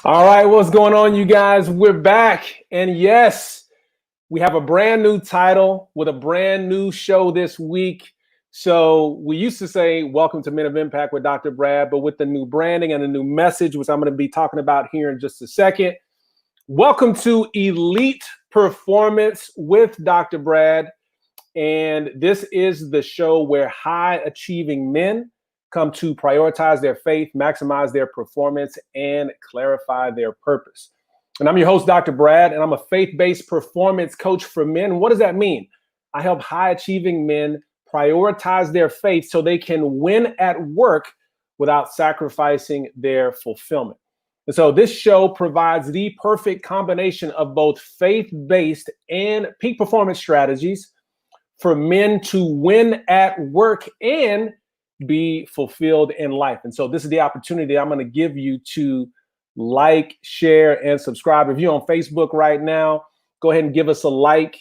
All right, what's going on, you guys? We're back. And yes, we have a brand new title with a brand new show this week. So we used to say, welcome to Men of Impact with Dr. Brad, but with the new branding and a new message, which I'm going to be talking about here in just a second. Welcome to Elite Performance with Dr. Brad. And this is the show where high achieving men come to prioritize their faith, maximize their performance, and clarify their purpose. And I'm your host, Dr. Brad, and I'm a faith-based performance coach for men. What does that mean? I help high achieving men prioritize their faith so they can win at work without sacrificing their fulfillment. And so this show provides the perfect combination of both faith-based and peak performance strategies for men to win at work and be fulfilled in life. And so this is the opportunity I'm going to give you to like, share, and subscribe. If you're on Facebook right now, go ahead and give us a like.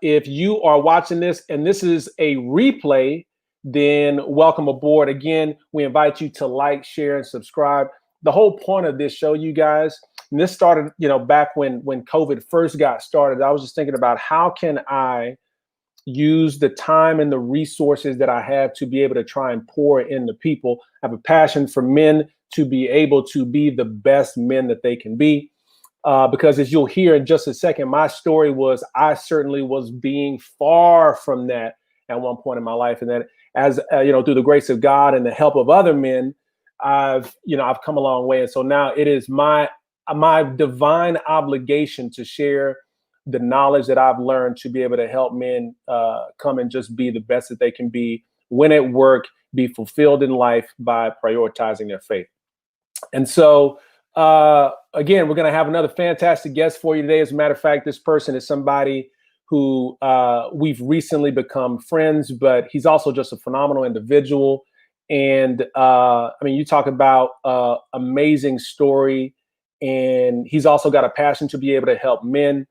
If you are watching this and this is a replay, then welcome aboard. Again, we invite you to like, share, and subscribe. The whole point of this show, you guys, and this started, back when COVID first got started, I was just thinking about how can I use the time and the resources that I have to be able to try and pour into people. I have a passion for men to be able to be the best men that they can be. Because as you'll hear in just a second, my story was I certainly was being far from that at one point in my life. And then as through the grace of God and the help of other men, I've come a long way. And so now it is my divine obligation to share the knowledge that I've learned to be able to help men come and just be the best that they can be, win at work, be fulfilled in life by prioritizing their faith. And so, again, we're going to have another fantastic guest for you today. As a matter of fact, this person is somebody who we've recently become friends, but he's also just a phenomenal individual. And you talk about amazing story, and he's also got a passion to be able to help men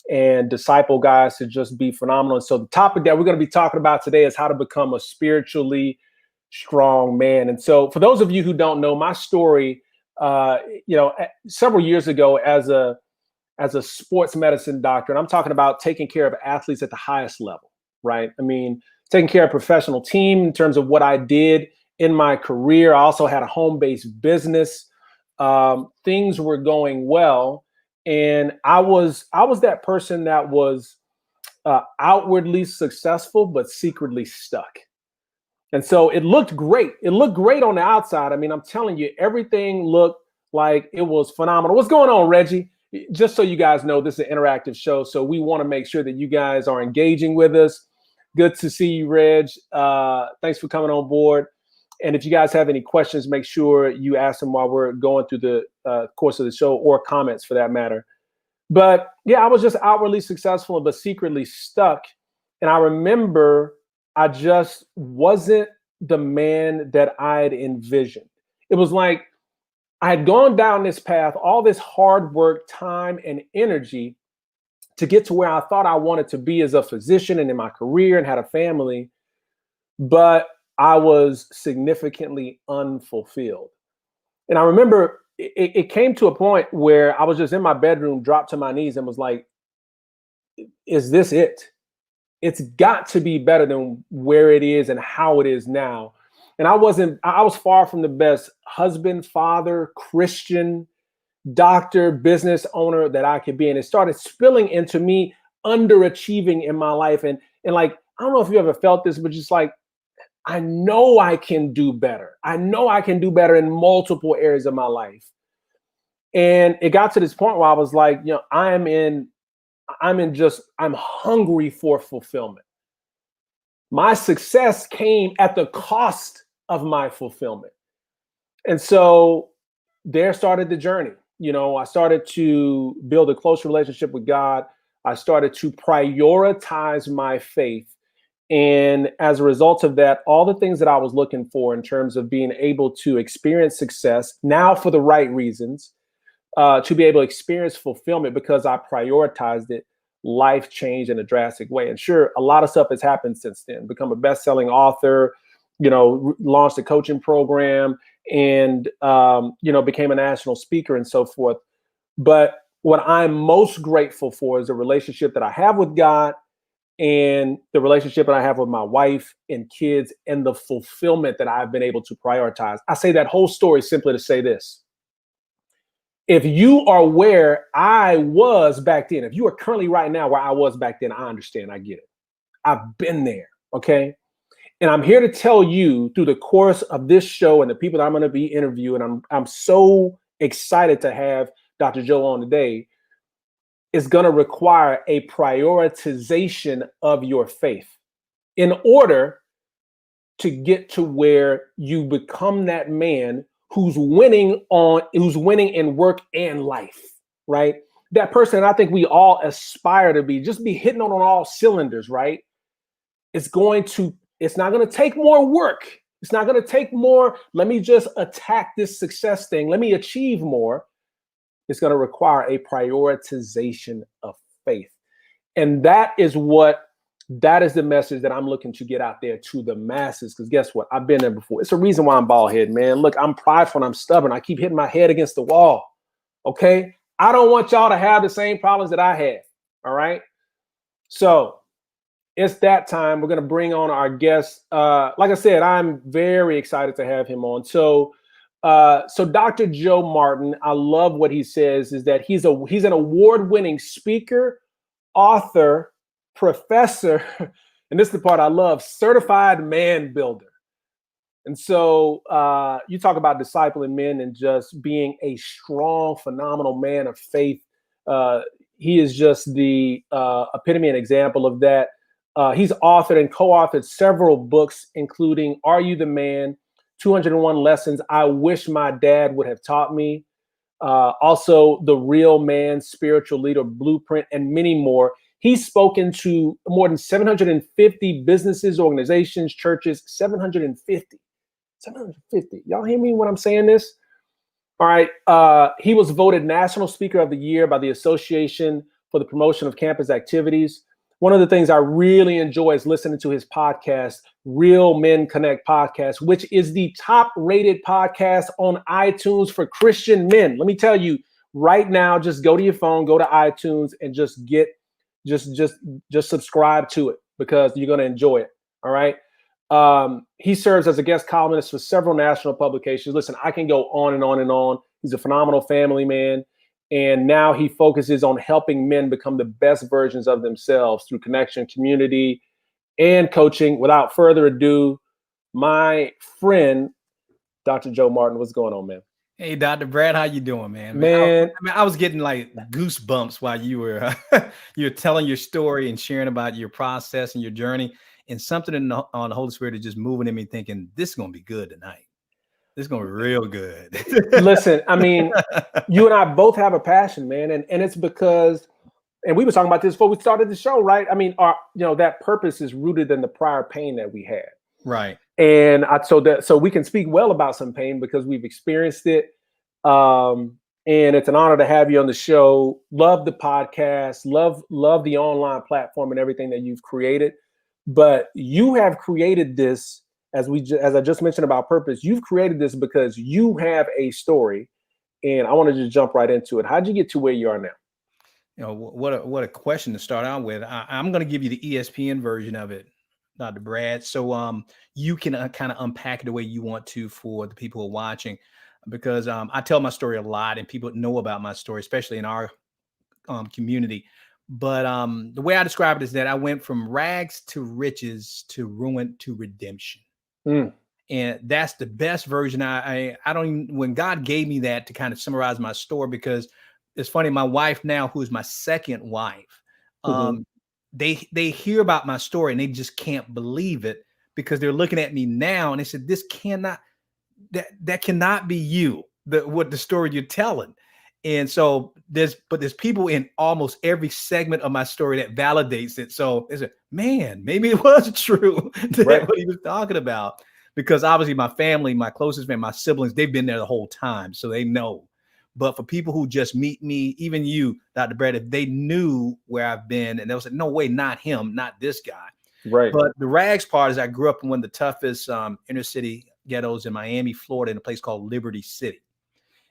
and disciple guys to just be phenomenal. And so the topic that we're going to be talking about today is how to become a spiritually strong man. And so for those of you who don't know my story, several years ago as a sports medicine doctor, and I'm talking about taking care of athletes at the highest level, right? I mean, taking care of a professional team in terms of what I did in my career. I also had a home-based business. Things were going well. And I was that person that was outwardly successful, but secretly stuck. And so it looked great. It looked great on the outside. I mean, I'm telling you, everything looked like it was phenomenal. What's going on, Reggie? Just so you guys know, this is an interactive show. So we want to make sure that you guys are engaging with us. Good to see you, Reg. Thanks for coming on board. And if you guys have any questions, make sure you ask them while we're going through the course of the show, or comments for that matter. But yeah, I was just outwardly successful, but secretly stuck. And I remember I just wasn't the man that I'd envisioned. It was like I had gone down this path, all this hard work, time, and energy to get to where I thought I wanted to be as a physician and in my career and had a family. But I was significantly unfulfilled. And I remember it came to a point where I was just in my bedroom, dropped to my knees and was like, is this it? It's got to be better than where it is and how it is now. And I was far from the best husband, father, Christian, doctor, business owner that I could be. And it started spilling into me underachieving in my life. And like, I don't know if you ever felt this, but just like, I know I can do better. I know I can do better in multiple areas of my life. And it got to this point where I was like, I'm hungry for fulfillment. My success came at the cost of my fulfillment. And so there started the journey. I started to build a close relationship with God. I started to prioritize my faith. And as a result of that, all the things that I was looking for in terms of being able to experience success, now for the right reasons, to be able to experience fulfillment because I prioritized it, life changed in a drastic way. And sure, a lot of stuff has happened since then. Become a best-selling author, launched a coaching program, and became a national speaker and so forth. But what I'm most grateful for is the relationship that I have with God and the relationship that I have with my wife and kids and the fulfillment that I've been able to prioritize. I say that whole story simply to say this. If you are where I was back then, if you are currently right now where I was back then, I understand, I get it. I've been there, okay? And I'm here to tell you through the course of this show and the people that I'm going to be interviewing, I'm so excited to have Dr. Joe on today, is going to require a prioritization of your faith in order to get to where you become that man who's winning in work and life, right? That person I think we all aspire to be, just be hitting on all cylinders, right? It's not going to take more work. It's not going to take more, let me just attack this success thing. Let me achieve more. It's going to require a prioritization of faith. And that is the message that I'm looking to get out there to the masses. Because guess what? I've been there before. It's a reason why I'm bald head, man. Look, I'm prideful and I'm stubborn. I keep hitting my head against the wall. Okay? I don't want y'all to have the same problems that I had. All right? So it's that time. We're going to bring on our guest. Like I said, I'm very excited to have him on. So Dr. Joe Martin, I love what he says, is that he's an award-winning speaker, author, professor, and this is the part I love, certified man builder. And so you talk about discipling men and just being a strong, phenomenal man of faith. He is just the epitome and example of that. He's authored and co-authored several books, including Are You the Man? 201 Lessons I Wish My Dad Would Have Taught Me. Also, The Real Man, Spiritual Leader Blueprint, and many more. He's spoken to more than 750 businesses, organizations, churches, 750. Y'all hear me when I'm saying this? All right. He was voted National Speaker of the Year by the Association for the Promotion of Campus Activities. One of the things I really enjoy is listening to his podcast, Real Men Connect Podcast, which is the top rated podcast on iTunes for Christian men. Let me tell you right now, just go to your phone, go to iTunes and just subscribe to it because you're going to enjoy it. All right. He serves as a guest columnist for several national publications. Listen, I can go on and on and on. He's a phenomenal family man. And now he focuses on helping men become the best versions of themselves through connection, community, and coaching. Without further ado, my friend, Dr. Joe Martin. What's going on, man? Hey, Dr. Brad, how you doing, man? I was getting like goosebumps while you were telling your story and sharing about your process and your journey, and something on the Holy Spirit is just moving in me thinking, this is going to be good tonight. This is going to be real good. Listen, I mean, you and I both have a passion, man. And it's because, and we were talking about this before we started the show, right? I mean, that purpose is rooted in the prior pain that we had. Right. And so we can speak well about some pain because we've experienced it. And it's an honor to have you on the show. Love the podcast, love the online platform and everything that you've created. But you have created this, as I just mentioned about purpose, you've created this because you have a story, and I want to just jump right into it. How'd you get to where you are now? You know, what a question to start out with. I'm going to give you the ESPN version of it, Dr. Brad. So you can kind of unpack it the way you want to for the people who are watching, because I tell my story a lot and people know about my story, especially in our community. But the way I describe it is that I went from rags to riches to ruin to redemption. And that's the best version. I don't even, when God gave me that to kind of summarize my story, because it's funny, my wife now, who is my second wife, they hear about my story and they just can't believe it because they're looking at me now and they said, this cannot, that cannot be you, the story you're telling. And so there's people in almost every segment of my story that validates it. So they said, man, maybe it was true that what he was talking about, because obviously my family, my closest family, my siblings, they've been there the whole time. So they know. But for people who just meet me, even you, Dr. Brad, if they knew where I've been and they'll say, no way, not him, not this guy. Right. But the rags part is I grew up in one of the toughest inner city ghettos in Miami, Florida, in a place called Liberty City.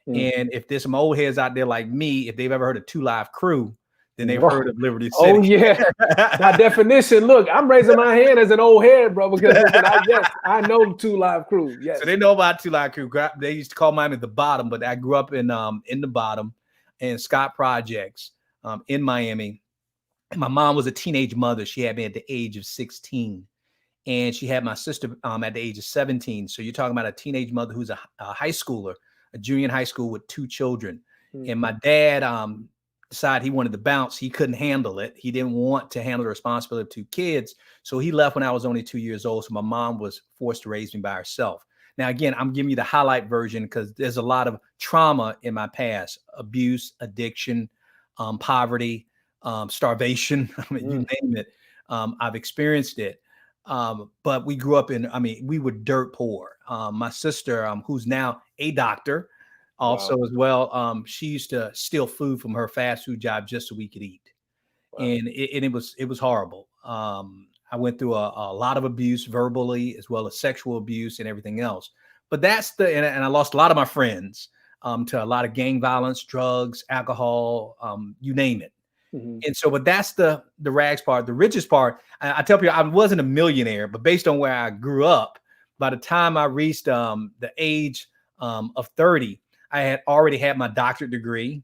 And if there's some old heads out there like me, if they've ever heard of 2 Live Crew, then they've heard of Liberty City. Oh yeah, by definition. Look, I'm raising my hand as an old head, bro, because listen, I know 2 Live Crew. Yes, so they know about 2 Live Crew. They used to call Miami the bottom, but I grew up in the bottom, in Scott Projects, in Miami. And my mom was a teenage mother. She had me at the age of 16, and she had my sister at the age of 17. So you're talking about a teenage mother who's a high schooler, a junior in high school with 2 children. And my dad decided he wanted to bounce. He couldn't handle it. He didn't want to handle the responsibility of 2 kids. So he left when I was only 2 years old. So my mom was forced to raise me by herself. Now, again, I'm giving you the highlight version because there's a lot of trauma in my past: abuse, addiction, poverty, starvation. I mean, you name it. I've experienced it. But we grew up we were dirt poor. My sister, who's now a doctor, also as well, she used to steal food from her fast food job just so we could eat. And it was horrible. I went through a lot of abuse verbally, as well as sexual abuse and everything else. But and I lost a lot of my friends to a lot of gang violence, drugs, alcohol, you name it. And so, but that's the rags part. The richest part, I tell people I wasn't a millionaire, but based on where I grew up, by the time I reached the age of 30, I had already had my doctorate degree.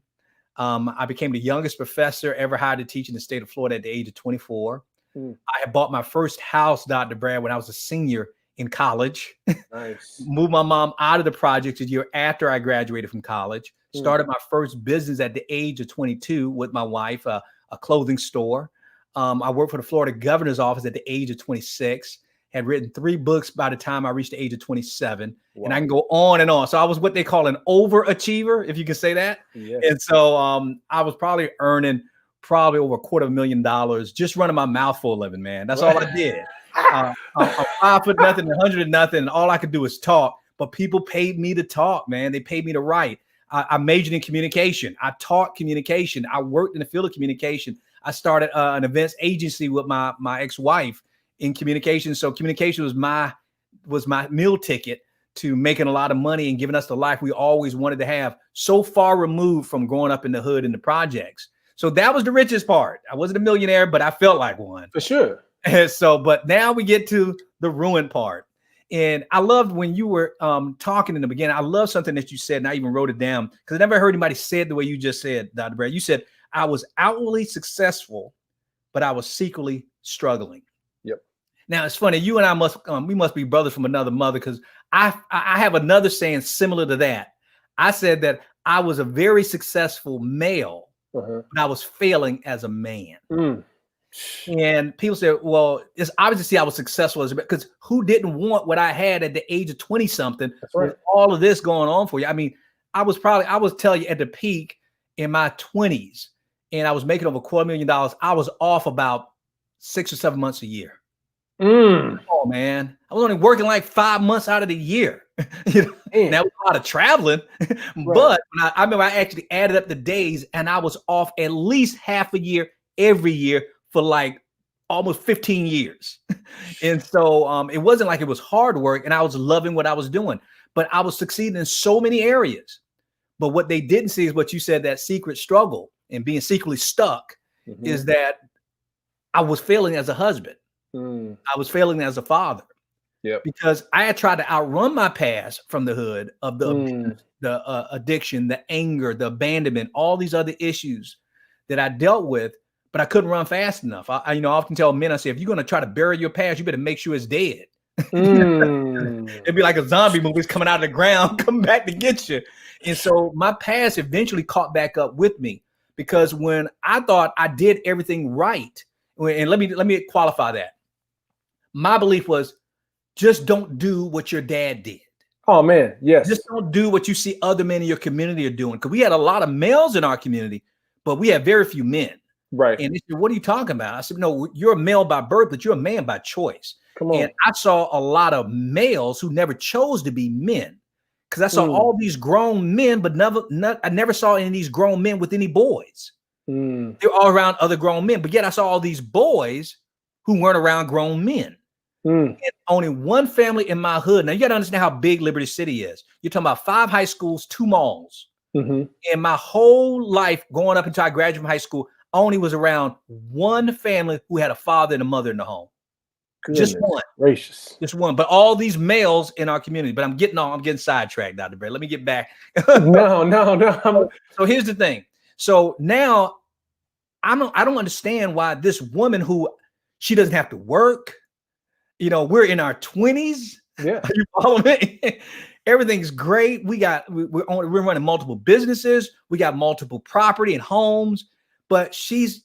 I became the youngest professor ever hired to teach in the state of Florida at the age of 24. I had bought my first house, Dr. Brad, when I was a senior in college. Nice. Moved my mom out of the projects a year after I graduated from college. Started my first business at the age of 22 with my wife, a clothing store. I worked for the Florida governor's office at the age of 26. Had written 3 books by the time I reached the age of 27. Wow. And I can go on and on. So I was what they call an overachiever, if you can say that. Yes. And so I was probably earning over $250,000 just running my mouth for a living, man. That's all I did. I'm 5 foot nothing, 100 and nothing. And all I could do is talk. But people paid me to talk, man. They paid me to write. I majored in communication. I taught communication. I worked in the field of communication. I started an events agency with my ex-wife in communication. So communication was my meal ticket to making a lot of money and giving us the life we always wanted to have, so far removed from growing up in the hood and the projects. So that was the richest part. I wasn't a millionaire, but I felt like one. For sure. And so, but now we get to the ruin part. And I loved when you were talking in the beginning. I love something that you said, and I even wrote it down because I never heard anybody say it the way you just said, Dr. Brad. You said, I was outwardly successful, but I was secretly struggling. Yep. Now, it's funny. You and I we must be brothers from another mother, because I have another saying similar to that. I said that I was a very successful male, but I was failing as a man. And people say, well, it's obviously I was successful because who didn't want what I had at the age of 20 something with all of this going on for you? I mean, I was telling you at the peak in my 20s, and I was making over $250,000. I was off about 6 or 7 months a year. Oh man, I was only working like 5 months out of the year. You know, that was a lot of traveling. But I remember I actually added up the days, and I was off at least half a year every year for like almost 15 years. And so it wasn't like it was hard work, and I was loving what I was doing, but I was succeeding in so many areas. But what they didn't see is what you said, that secret struggle and being secretly stuck is that I was failing as a husband. I was failing as a father. Because I had tried to outrun my past from the hood of the abuse, the addiction, the anger, the abandonment, all these other issues that I dealt with, but I couldn't run fast enough. I often tell men, I say, if you're going to try to bury your past, you better make sure it's dead. It'd be like a zombie movie. It's coming out of the ground, coming back to get you. And so my past eventually caught back up with me, because when I thought I did everything right, and let me qualify that. My belief was, just don't do what your dad did. Oh man, yes. Just don't do what you see other men in your community are doing. Because we had a lot of males in our community, but we had very few men. Right. And they said, what are you talking about? I said, no, you're a male by birth, but you're a man by choice. Come on. And I saw a lot of males who never chose to be men, because I saw all these grown men, but I never saw any of these grown men with any boys. They're all around other grown men, but yet I saw all these boys who weren't around grown men. Mm. And only one family in my hood. Now you got to understand how big Liberty City is. You're talking about 5 high schools, 2 malls. Mm-hmm. In my whole life, going up until I graduated from high school, I only was around one family who had a father and a mother in the home. Goodness Just one. gracious. Just one. But all these males in our community. But I'm getting sidetracked, Dr. Brad. Let me get back. No. So here's the thing. So now I don't understand why this woman who she doesn't have to work. You know, we're in our 20s. Yeah. Are you following me? Everything's great. We're running multiple businesses. We got multiple property and homes, but she's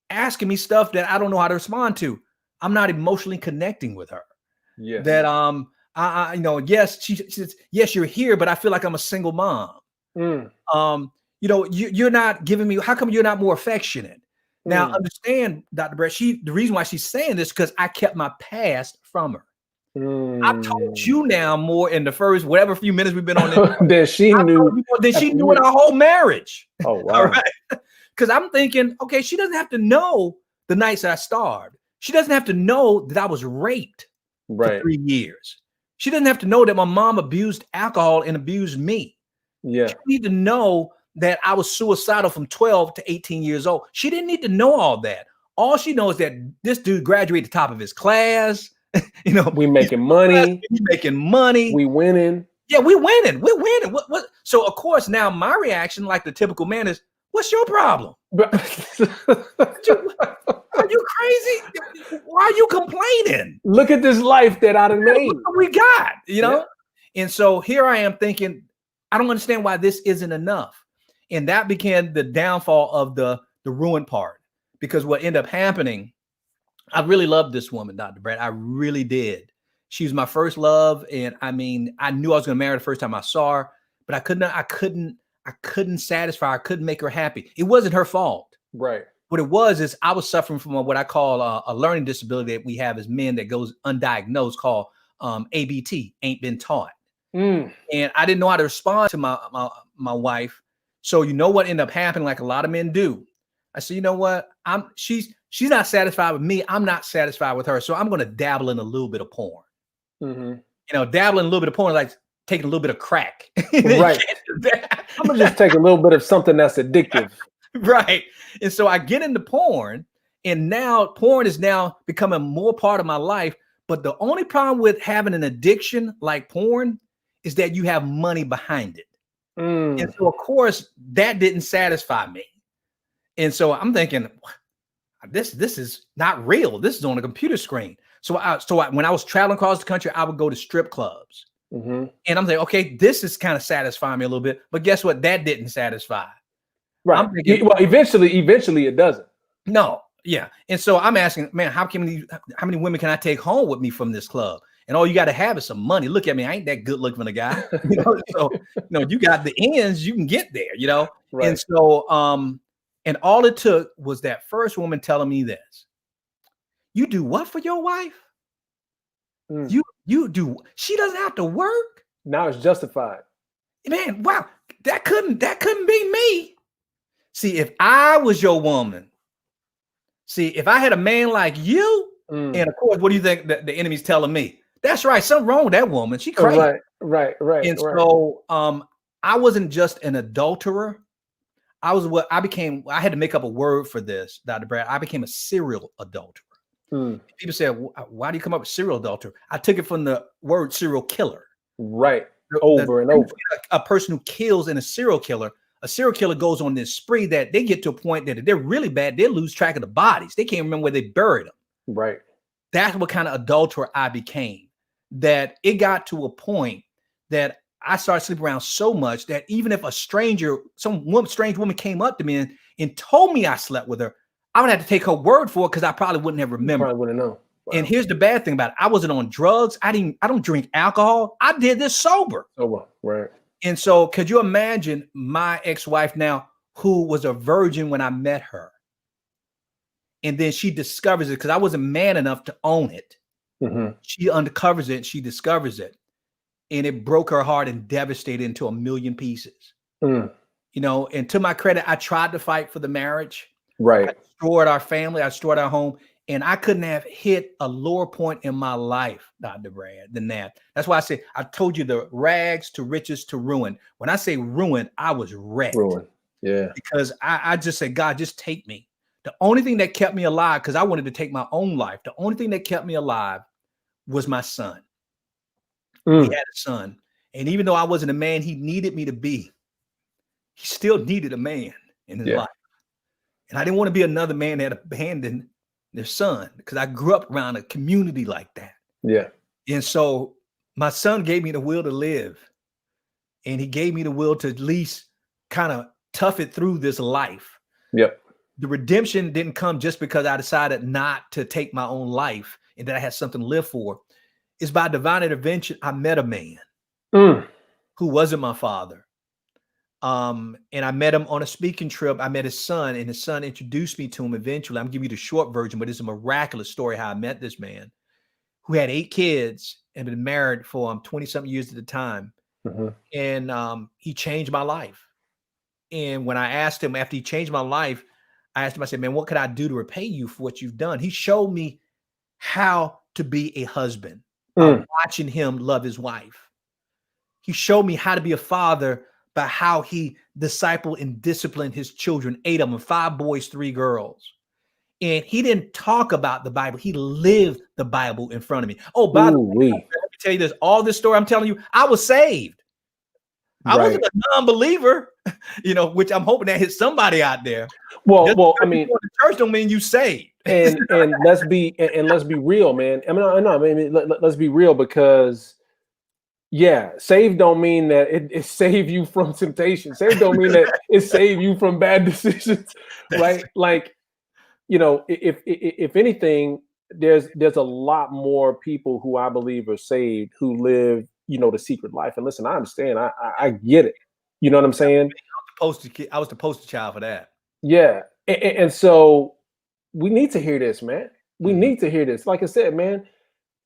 asking me stuff that I don't know how to respond to. I'm not emotionally connecting with her. Yeah. That I yes, she says, yes, you're here, but I feel like I'm a single mom. Mm. You're not giving me. How come you're not more affectionate? Now, understand, Dr. Brett, the reason why she's saying this because I kept my past from her. I've told you now more in the first whatever few minutes we've been on this that she knew in our whole marriage. Oh wow. All right. Because I'm thinking, okay, she doesn't have to know the nights I starved. She doesn't have to know that I was raped for 3 years. She doesn't have to know that my mom abused alcohol and abused me. Yeah. She need to know that I was suicidal from 12 to 18 years old. She didn't need to know all that. All she knows is that this dude graduated the top of his class. We making money. He's making money. We winning. Yeah, we winning. We're winning. What? So of course now my reaction, like the typical man, is, "What's your problem? Are you crazy? Why are you complaining? Look at this life that I done made. Look what we got, Yeah. And so here I am thinking, I don't understand why this isn't enough, and that became the downfall of the ruin part. Because what ended up happening, I really loved this woman, Dr. Brett. I really did. She was my first love. And I mean, I knew I was going to marry her the first time I saw her, but I couldn't satisfy her. I couldn't make her happy. It wasn't her fault. Right. What it was is I was suffering from what I call a learning disability that we have as men that goes undiagnosed called ABT, ain't been taught. And I didn't know how to respond to my wife. So you know what ended up happening, like a lot of men do. I said, you know what? She's not satisfied with me. I'm not satisfied with her. So I'm going to dabble in a little bit of porn. Dabbling a little bit of porn, like taking a little bit of crack. Right. I'm going to just take a little bit of something that's addictive. Right. And so I get into porn, and now porn is now becoming more part of my life. But the only problem with having an addiction like porn is that you have money behind it. And so, of course, that didn't satisfy me. And so I'm thinking, this is not real. This is on a computer screen. So when I was traveling across the country, I would go to strip clubs. And I'm thinking, okay, this is kind of satisfying me a little bit. But guess what? That didn't satisfy. Right. I'm thinking, well, eventually it doesn't. No. Yeah. And so I'm asking, man, how many women can I take home with me from this club? And all you got to have is some money. Look at me. I ain't that good looking for a guy. So, you got the ends, you can get there, Right. And so, and all it took was that first woman telling me this. You do what for your wife? You do. She doesn't have to work. Now it's justified. Man, wow. That couldn't be me. See, if I was your woman, if I had a man like you, and of course, what do you think that the enemy's telling me? That's right. Something wrong with that woman. She crazy. Right. And so I wasn't just an adulterer. I had to make up a word for this, Dr. Brad. I became a serial adulterer. People say, why do you come up with serial adulterer? I took it from the word serial killer. Right. Over and over. A person who kills and a serial killer goes on this spree that they get to a point that if they're really bad, they lose track of the bodies. They can't remember where they buried them. Right. That's what kind of adulterer I became. That it got to a point that I started sleeping around so much that even if strange woman came up to me and told me I slept with her, I would have to take her word for it because I probably wouldn't have remembered. Probably wouldn't know. Wow. And here's the bad thing about it. I wasn't on drugs. I don't drink alcohol. I did this sober. Right. And so could you imagine my ex-wife now, who was a virgin when I met her? And then she discovers it because I wasn't man enough to own it. She uncovers it. She discovers it. And it broke her heart and devastated into a million pieces. And to my credit, I tried to fight for the marriage. Right. I destroyed our family. I destroyed our home. And I couldn't have hit a lower point in my life, Dr. Brad, than that. That's why I say, I told you the rags to riches to ruin. When I say ruin, I was wrecked. Ruin. Yeah. Because I just said, God, just take me. The only thing that kept me alive, because I wanted to take my own life, the only thing that kept me alive was my son. We had a son. And even though I wasn't a man he needed me to be, he still needed a man in his life. And I didn't want to be another man that abandoned their son, because I grew up around a community like that. Yeah. And so my son gave me the will to live. And he gave me the will to at least kind of tough it through this life. Yep. The redemption didn't come just because I decided not to take my own life and that I had something to live for. It's by divine intervention. I met a man who wasn't my father. And I met him on a speaking trip. I met his son, and his son introduced me to him eventually. I'm giving you the short version, but it's a miraculous story how I met this man who had 8 kids and been married for 20-something years at the time. And he changed my life. And when I asked him, after he changed my life, I asked him, I said, man, what could I do to repay you for what you've done? He showed me how to be a husband by watching him love his wife. He showed me how to be a father by how he discipled and disciplined his children, 8 of them, 5 boys, 3 girls. And he didn't talk about the Bible. He lived the Bible in front of me. Oh, by the way, let me tell you this, all this story I'm telling you, I was saved. I wasn't a non-believer, which I'm hoping that hits somebody out there. Well, I mean, the church don't mean you saved. and let's be real, man. Let's be real, because saved don't mean that it saved you from temptation. Saved don't mean that it saved you from bad decisions, right? Like, if anything, there's a lot more people who I believe are saved who live, the secret life. And listen, I understand. I get it. You know what I'm saying? I was the poster child for that. Yeah. And so we need to hear this, man. We need to hear this. Like I said, man,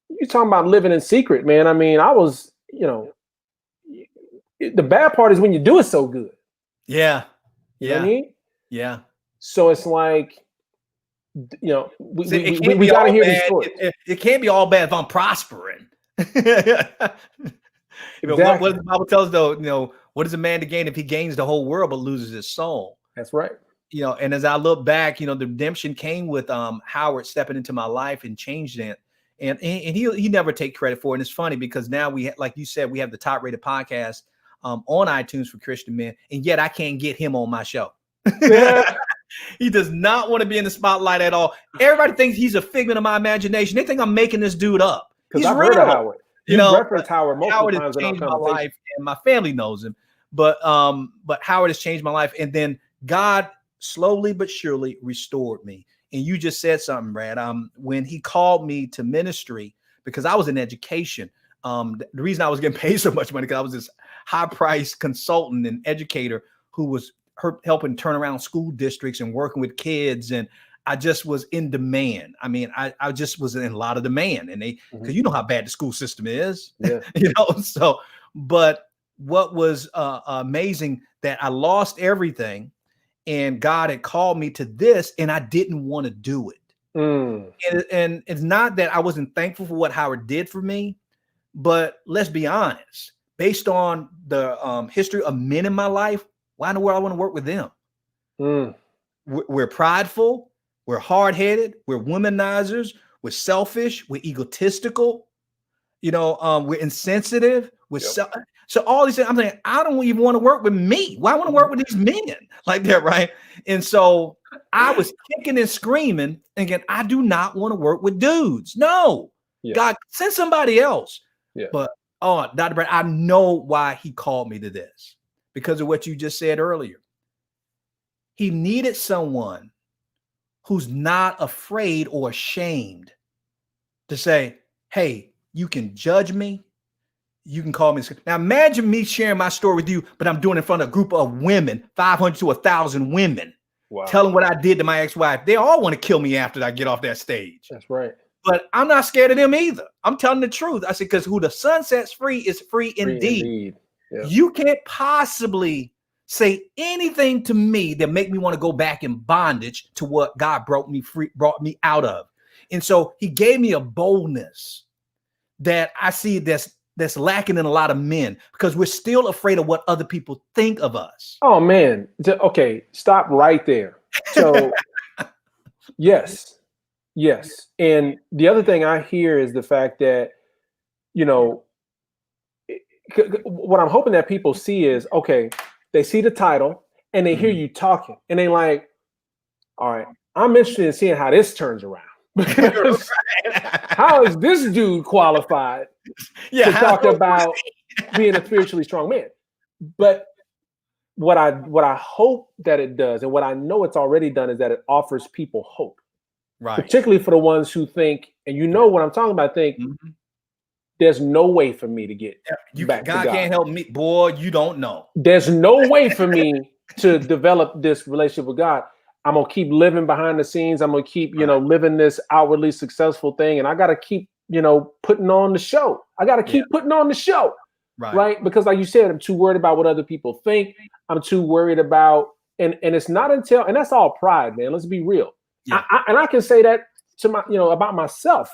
you're talking about living in secret, man. I mean, I was, the bad part is when you do it so good. Yeah. You know what I mean? Yeah. So it's like, we got to hear these stories. It can't be all bad if I'm prospering. Exactly. What the Bible tells us, though, what is a man to gain if he gains the whole world but loses his soul? That's right. And as I look back, the redemption came with Howard stepping into my life and changed it. And he never take credit for it. And it's funny because now like you said, we have the top rated podcast on iTunes for Christian men, and yet I can't get him on my show. He does not want to be in the spotlight at all. Everybody thinks he's a figment of my imagination. They think I'm making this dude up. Because I've heard of Howard. You referenced Howard multiple times in our conversation. My life, and my family knows him. But Howard has changed my life. And then God slowly but surely restored me. And you just said something, Brad. When he called me to ministry, because I was in education. The reason I was getting paid so much money, because I was this high-priced consultant and educator who was helping turn around school districts and working with kids. And I just was in demand. I mean, I just was in a lot of demand, and because you know how bad the school system is, so, but what was amazing that I lost everything, and God had called me to this, and I didn't want to do it. And it's not that I wasn't thankful for what Howard did for me, but let's be honest, based on the history of men in my life, why in the world I want to work with them? We're prideful. We're hard-headed. We're womanizers. We're selfish. We're egotistical. We're insensitive. So all these things, I'm saying, I don't even want to work with me. Why want to work with these men like that, right? And so I was kicking and screaming, thinking, I do not want to work with dudes. No, God, send somebody else. But Dr. Brad, I know why he called me to this, because of what you just said earlier. He needed someone who's not afraid or ashamed to say, hey, you can judge me. You can call me. Now imagine me sharing my story with you, but I'm doing it in front of a group of women, 500 to 1,000 women, telling what I did to my ex-wife. They all want to kill me after I get off that stage. That's right. But I'm not scared of them either. I'm telling the truth. I said, because who the Son sets free is free indeed. Yeah. You can't possibly say anything to me that make me want to go back in bondage to what God brought me out of. And so he gave me a boldness that I see that's lacking in a lot of men, because we're still afraid of what other people think of us. Oh man. Okay, stop right there. So yes. And the other thing I hear is the fact that, you know, what I'm hoping that people see is, okay, they see the title and they hear you talking and they like, all right, I'm interested in seeing how this turns around. Because how is this dude qualified to talk about being a spiritually strong man? But what I hope that it does, and what I know it's already done, is that it offers people hope. Right. Particularly for the ones who think, and you know what I'm talking about, think there's no way for me to get back to God. God can't help me. Boy, you don't know. There's no way for me to develop this relationship with God. I'm gonna keep living behind the scenes. I'm gonna keep, living this outwardly successful thing, and I gotta keep, putting on the show. I gotta keep putting on the show, right? Because, like you said, I'm too worried about what other people think. I'm too worried about, and it's not until, and that's all pride, man. Let's be real. Yeah. And I can say that to my, about myself.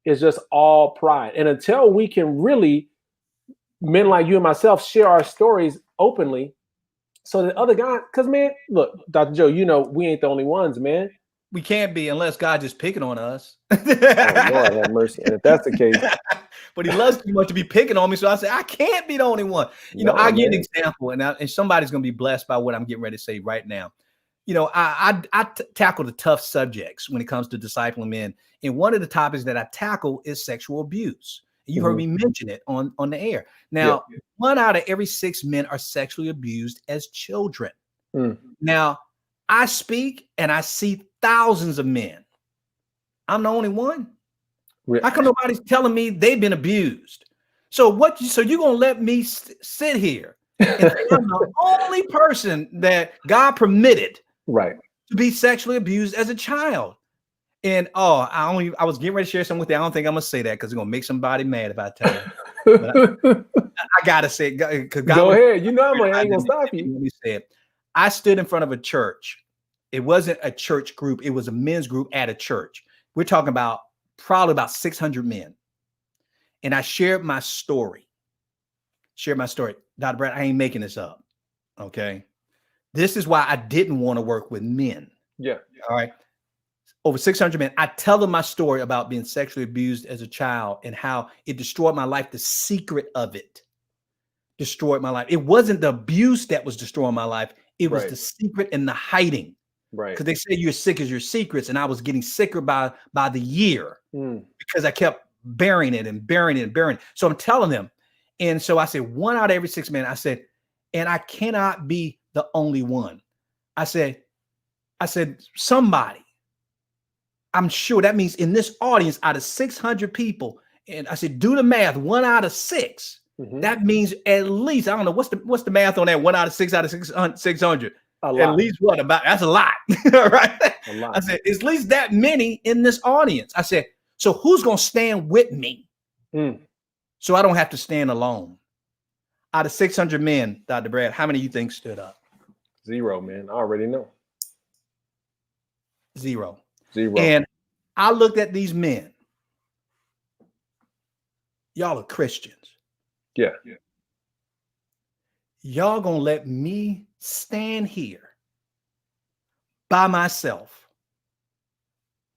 It's just all pride, and until we can really, men like you and myself, share our stories openly, so that other guys, because man, look, Dr. Joe, we ain't the only ones, man. We can't be unless God just picking on us. Oh, Lord have mercy. And if that's the case, but he loves too much to be picking on me, so I say I can't be the only one. I give an example, and somebody's gonna be blessed by what I'm getting ready to say right now. I tackle the tough subjects when it comes to discipling men, and one of the topics that I tackle is sexual abuse. You heard me mention it on the air. Now, 1 out of every 6 men are sexually abused as children. Now, I speak and I see thousands of men. I'm the only one. How come nobody's telling me they've been abused? So you're gonna let me sit here and say I'm the only person that God permitted to be sexually abused as a child? And I was getting ready to share something with you. I don't think I'm gonna say that because it's gonna make somebody mad if I tell you. But I gotta say it, because go ahead. I ain't gonna stop you. Let me say it. I stood in front of a church. It wasn't a church group. It was a men's group at a church. We're talking about probably about 600 men. And I shared my story. Dr. Brad, I ain't making this up. Okay. This is why I didn't want to work with men. Yeah. All right. Over 600 men. I tell them my story about being sexually abused as a child and how it destroyed my life. The secret of it destroyed my life. It wasn't the abuse that was destroying my life. It was the secret and the hiding. Right. Because they say you're sick as your secrets. And I was getting sicker by the year because I kept burying it and burying it and burying it. So I'm telling them. And so I said, 1 out of every 6 men, I said, and I cannot be the only one. I said, somebody, I'm sure that means in this audience out of 600 people. And I said, do the math, 1 out of 6. That means at least, I don't know, what's the math on that? 1 out of 6 out of 600. At least what about? That's a lot, right? A lot. I said, at least that many in this audience. I said, so who's going to stand with me? So I don't have to stand alone. Out of 600 men, Dr. Brad, how many you think stood up? 0, man. I already know. 0. Zero. And I looked at these men. Y'all are Christians. Yeah. Y'all gonna let me stand here by myself,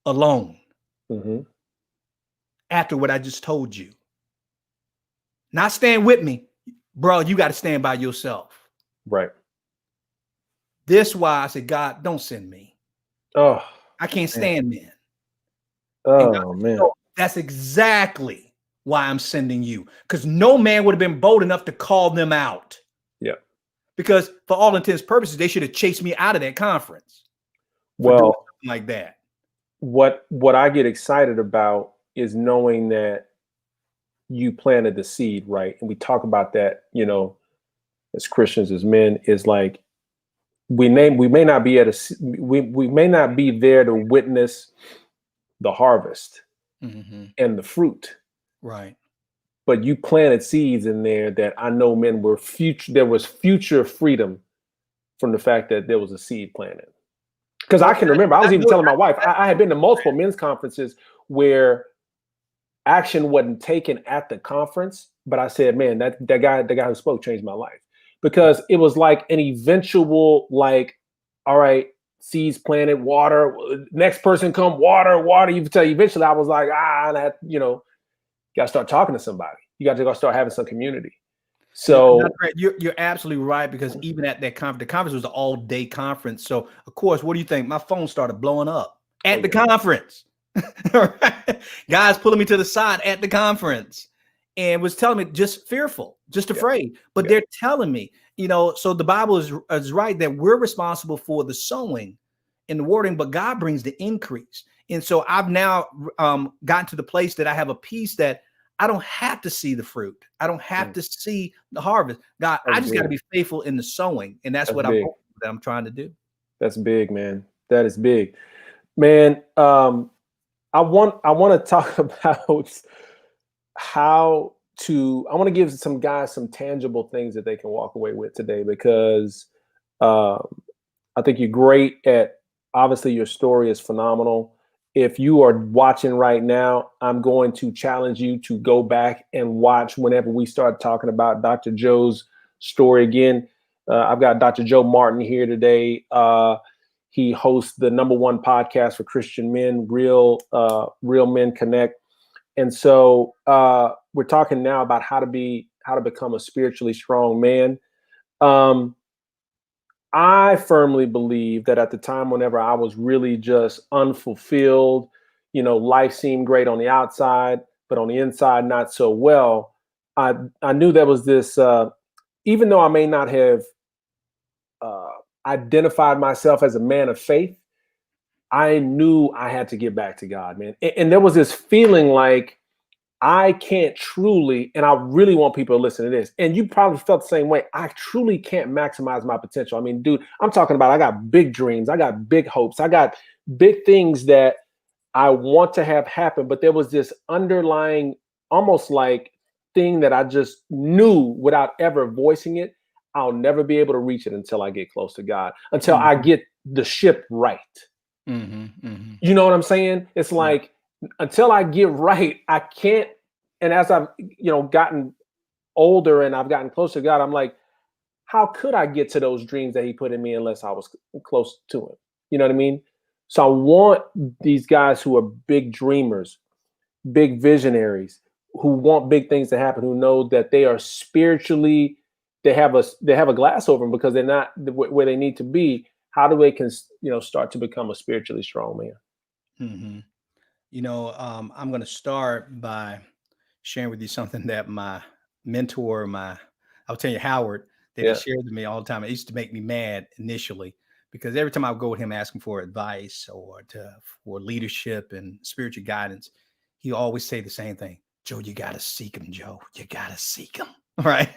alone, after what I just told you. Not stand with me, bro. You got to stand by yourself. Right. This is why I said, God, don't send me. Oh, I can't stand men. Oh, man. That's exactly why I'm sending you, because no man would have been bold enough to call them out. Yeah. Because for all intents and purposes, they should have chased me out of that conference. Well, like that. What I get excited about is knowing that you planted the seed, right? And we talk about that, as Christians, as men, is like we may not be we may not be there to witness the harvest and the fruit, right? But you planted seeds in there that I know men were future. There was future freedom from the fact that there was a seed planted. Because I can remember, I was even telling my wife, I I had been to multiple men's conferences where action wasn't taken at the conference, but I said, man, the guy who spoke changed my life, because it was like an eventual, like, all right, seeds planted, water, next person come, water. You can tell. Eventually, I was like, that, got to start talking to somebody. You got to go start having some community. So you're absolutely right, because even at that conference, the conference was an all-day conference. So of course, what do you think? My phone started blowing up at the conference. Right? Guys pulling me to the side at the conference and was telling me just fearful, just afraid. But they're telling me, so the Bible is right that we're responsible for the sowing and the watering, but God brings the increase. And so I've now gotten to the place that I have a peace that I don't have to see the fruit. I don't have to see the harvest. God, I just got to be faithful in the sowing. And that's what I'm trying to do. That's big, man. That is big, man. I want to talk about I want to give some guys some tangible things that they can walk away with today, because I think you're great at, obviously your story is phenomenal. If you are watching right now, I'm going to challenge you to go back and watch whenever we start talking about Dr. Joe's story again. I've got Dr. Joe Martin here today. He hosts the #1 podcast for Christian men, Real Men Connect. And so we're talking now about how to become a spiritually strong man. I firmly believe that at the time, whenever I was really just unfulfilled, life seemed great on the outside, but on the inside, not so well. I knew there was this, even though I may not have identified myself as a man of faith, I knew I had to get back to God, man. And there was this feeling like I can't truly, and I really want people to listen to this, and you probably felt the same way, I truly can't maximize my potential. I mean, dude, I'm talking about, I got big dreams, I got big hopes, I got big things that I want to have happen, but there was this underlying, almost like, thing that I just knew without ever voicing it, I'll never be able to reach it until I get close to God, until I get the ship right. You know what I'm saying? It's like, until I get right, I can't. And as I've, gotten older and I've gotten closer to God, I'm like, how could I get to those dreams that he put in me unless I was close to him? You know what I mean? So I want these guys who are big dreamers, big visionaries, who want big things to happen, who know that they are spiritually, they have a glass over them because they're not where they need to be. How do they start to become a spiritually strong man? I'm going to start by sharing with you something that my mentor, I'll tell you, Howard, that he shared with me all the time. It used to make me mad initially, because every time I would go with him asking for advice or for leadership and spiritual guidance, he always say the same thing: Joe, you got to seek him, Joe. You got to seek him. Right.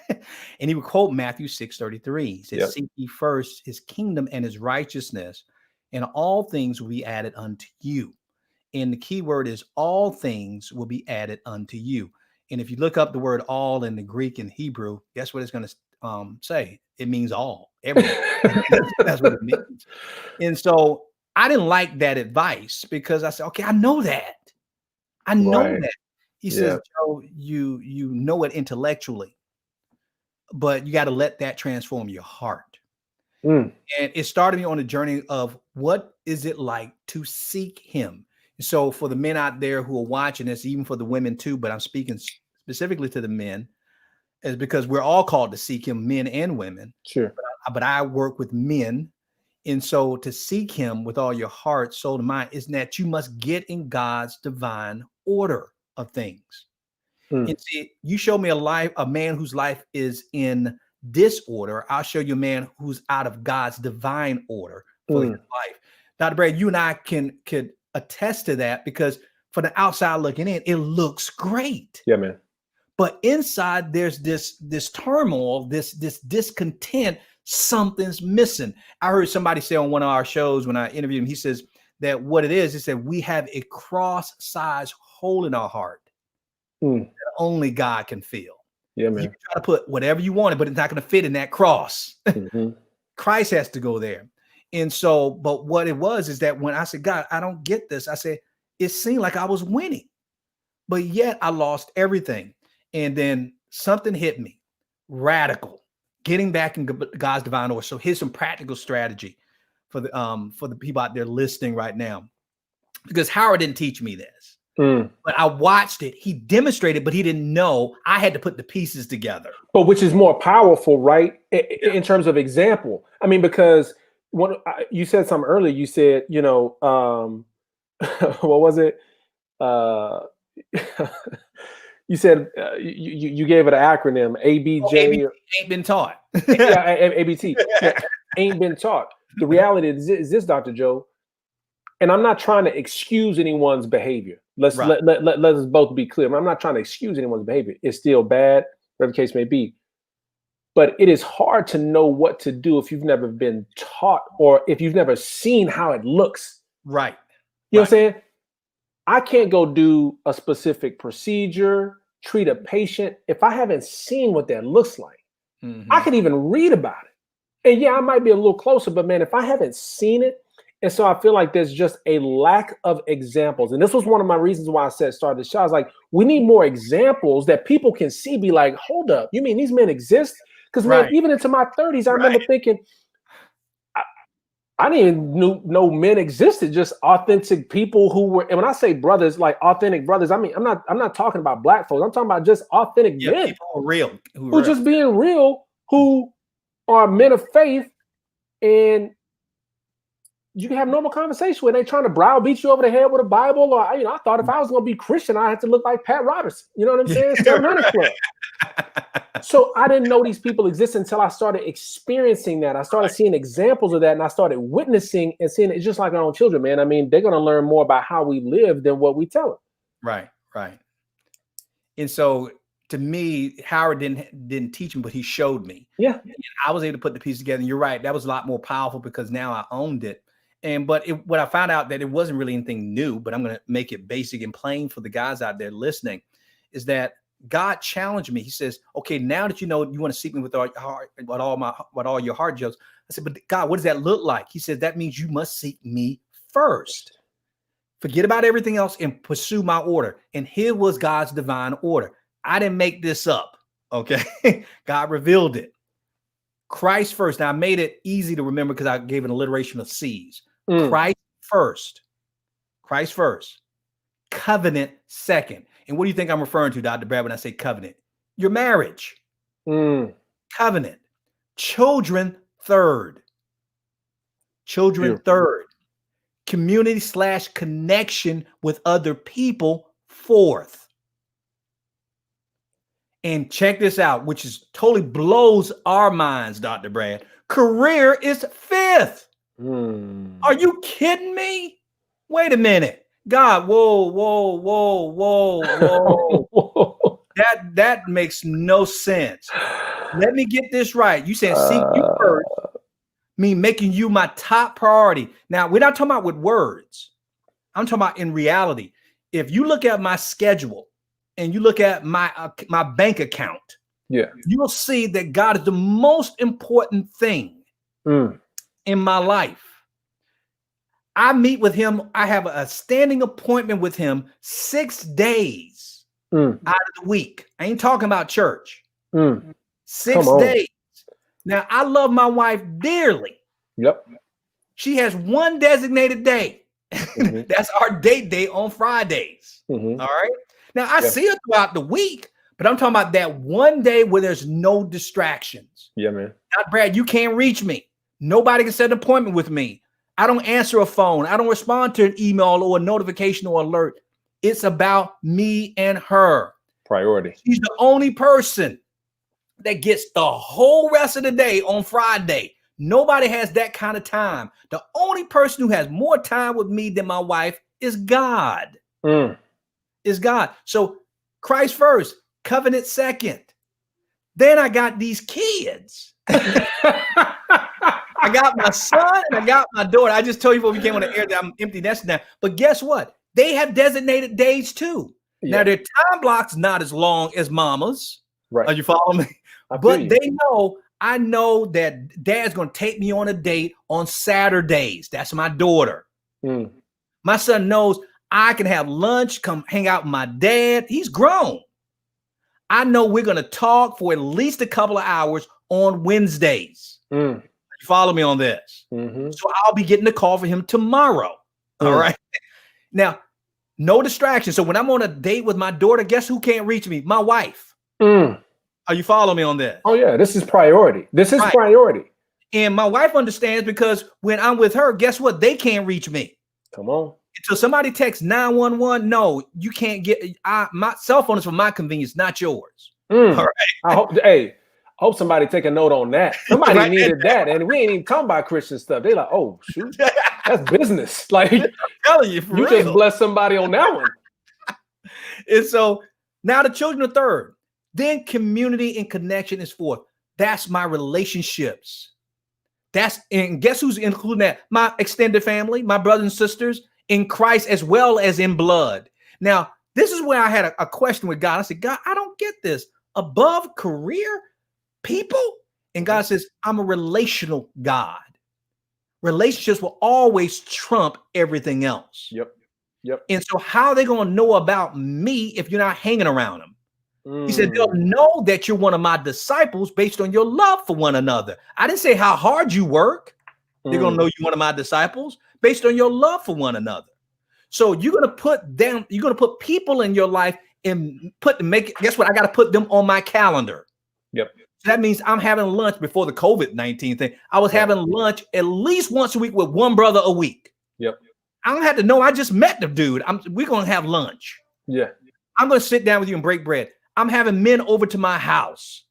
And he would quote Matthew 6:33. He says, seek ye first his kingdom and his righteousness, and all things will be added unto you. And the key word is all things will be added unto you. And if you look up the word all in the Greek and Hebrew, guess what it's going to say? It means all, everything. That's what it means. And so I didn't like that advice, because I said, okay, I know that. I know that. He says, Joe, you know it intellectually, but you got to let that transform your heart. And it started me on a journey of what is it like to seek him. So for the men out there who are watching this, even for the women too, but I'm speaking specifically to the men, is because we're all called to seek him, men and women. Sure. But I work with men. And so to seek him with all your heart, soul, and mind is that you must get in God's divine order of things. And see, you show me a man whose life is in disorder. I'll show you a man who's out of God's divine order for his life. Dr. Brad, you and I could attest to that, because from the outside looking in, it looks great. Yeah, man. But inside, there's this turmoil, this discontent. Something's missing. I heard somebody say on one of our shows when I interviewed him, he says that what it is that we have a cross-sized hole in our heart that only God can fill. Yeah, man. You can try to put whatever you wanted, but it's not going to fit in that cross. Christ has to go there. And so, but what it was is that when I said, God, I don't get this, I said, it seemed like I was winning, but yet I lost everything. And then something hit me, radical, getting back in God's divine order. So here's some practical strategy for the people out there listening right now, because Howard didn't teach me this, but I watched it. He demonstrated, but he didn't know I had to put the pieces together. But which is more powerful, right? In terms of example. I mean, because you said something earlier. You said, what was it? You said you gave it an acronym, ABJ. ABT ain't been taught. Yeah, ABT. Yeah, ain't been taught. The reality is this, Dr. Joe, and I'm not trying to excuse anyone's behavior. Let us both be clear. I'm not trying to excuse anyone's behavior. It's still bad, whatever the case may be. But it is hard to know what to do if you've never been taught or if you've never seen how it looks. Right. You know what I'm saying? I can't go do a specific procedure, treat a patient if I haven't seen what that looks like. I could even read about it. And yeah, I might be a little closer, but man, if I haven't seen it, and so I feel like there's just a lack of examples. And this was one of my reasons why I said start the show. I was like, we need more examples that people can see, be like, hold up, you mean these men exist? Because man, even into my 30s, I remember thinking, I didn't even know men existed, just authentic people who were, and when I say brothers, like authentic brothers, I mean, I'm not talking about black folks. I'm talking about just authentic men. People who are real. Who just being real, who are men of faith, and you can have normal conversation where they trying to browbeat you over the head with a Bible, or I thought if I was going to be Christian, I had to look like Pat Robertson. You know what I'm saying? 700 Club. So I didn't know these people exist until I started experiencing that. I started seeing examples of that, and I started witnessing and seeing it just like our own children, man. I mean, they're going to learn more about how we live than what we tell them. Right. And so to me, Howard didn't teach me, but he showed me. Yeah. And I was able to put the pieces together. And you're right. That was a lot more powerful because now I owned it. But what I found out that it wasn't really anything new, but I'm going to make it basic and plain for the guys out there listening, is that God challenged me. He says, okay, now that you know you want to seek me with all your heart, with all your heart, Joe. I said, but God, what does that look like? He says, that means you must seek me first. Forget about everything else and pursue my order. And here was God's divine order. I didn't make this up. Okay. God revealed it. Christ first. Now I made it easy to remember because I gave an alliteration of C's. Christ first. Christ first. Covenant second. And what do you think I'm referring to, Dr. Brad, when I say covenant? Your marriage. Covenant. Children third. Children third. Community/connection with other people fourth. And check this out, which is totally blows our minds, Dr. Brad. Career is fifth. Are you kidding me? Wait a minute. God, whoa. That makes no sense. Let me get this right. You said seek you first, mean making you my top priority. Now, we're not talking about with words. I'm talking about in reality. If you look at my schedule and you look at my bank account, you'll see that God is the most important thing in my life. I meet with him. I have a standing appointment with him 6 days out of the week. I ain't talking about church. 6 days. Now, I love my wife dearly. Yep. She has one designated day. That's our date day on Fridays. All right. Now, I see her throughout the week, but I'm talking about that one day where there's no distractions. Yeah, man. Not Brad, you can't reach me. Nobody can set an appointment with me. I don't answer a phone. I don't respond to an email or a notification or alert. It's about me and her. Priority. She's the only person that gets the whole rest of the day on Friday. Nobody has that kind of time. The only person who has more time with me than my wife is God. Is God. So Christ first, covenant second. Then I got these kids. I got my son and I got my daughter. I just told you before we came on the air that I'm empty nester now. But guess what? They have designated days too. Now their time block's not as long as mama's. Right. Are you following me? But they know I know that dad's going to take me on a date on Saturdays. That's my daughter. Mm. My son knows I can have lunch, come hang out with my dad. He's grown. I know we're going to talk for at least a couple of hours on Wednesdays. Mm. You follow me on this? Mm-hmm. So I'll be getting a call for him tomorrow. All right. Now, no distraction. So when I'm on a date with my daughter, guess who can't reach me? My wife. Mm. Are you following me on this? Oh, yeah. This is priority. This is priority. And my wife understands because when I'm with her, guess what? They can't reach me. Come on. Until somebody texts 911, no, you can't get my cell phone is for my convenience, not yours. Mm. All right. I hope somebody take a note on that. Somebody needed that. And we ain't even talking about Christian stuff. They're like, oh, shoot, that's business. Like, I'm telling you, you just bless somebody on that one. And so now the children are third. Then community and connection is fourth. That's my relationships. And guess who's including that? My extended family, my brothers and sisters in Christ, as well as in blood. Now, this is where I had a question with God. I said, God, I don't get this. Above career, people? And God says, I'm a relational God. Relationships will always trump everything else. Yep. And so how are they going to know about me if you're not hanging around them? He said, they'll know that you're one of my disciples based on your love for one another. I didn't say how hard you work. They're going to know you're one of my disciples based on your love for one another. So you're going to put people in your life and guess what? I got to put them on my calendar. Yep. So that means I'm having lunch before the COVID-19 thing. I was having lunch at least once a week with one brother a week. Yep. I don't have to know. I just met the dude. We're going to have lunch. Yeah. I'm going to sit down with you and break bread. I'm having men over to my house.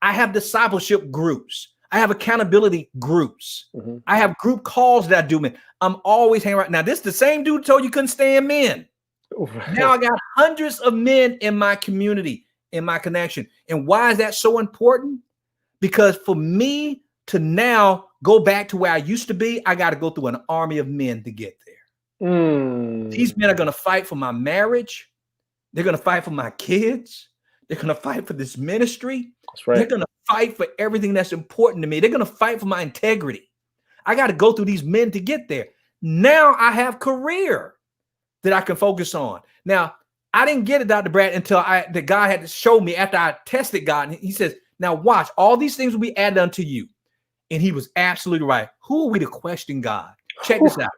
I have discipleship groups. I have accountability groups. Mm-hmm. I have group calls that I do. Man, I'm always hanging around. Now, this is the same dude who told you couldn't stand men. Right. Now I got hundreds of men in my community, in my connection. And why is that so important? Because for me to now go back to where I used to be, I got to go through an army of men to get there. These men are going to fight for my marriage. They're going to fight for my kids. They're going to fight for this ministry. That's right. They're going to fight for everything that's important to me. They're going to fight for my integrity. I got to go through these men to get there. Now I have career that I can focus on. Now, I didn't get it, Dr. Brad, until the guy had to show me after I tested God. And he says, now watch, all these things will be added unto you. And he was absolutely right. Who are we to question God? Check this out.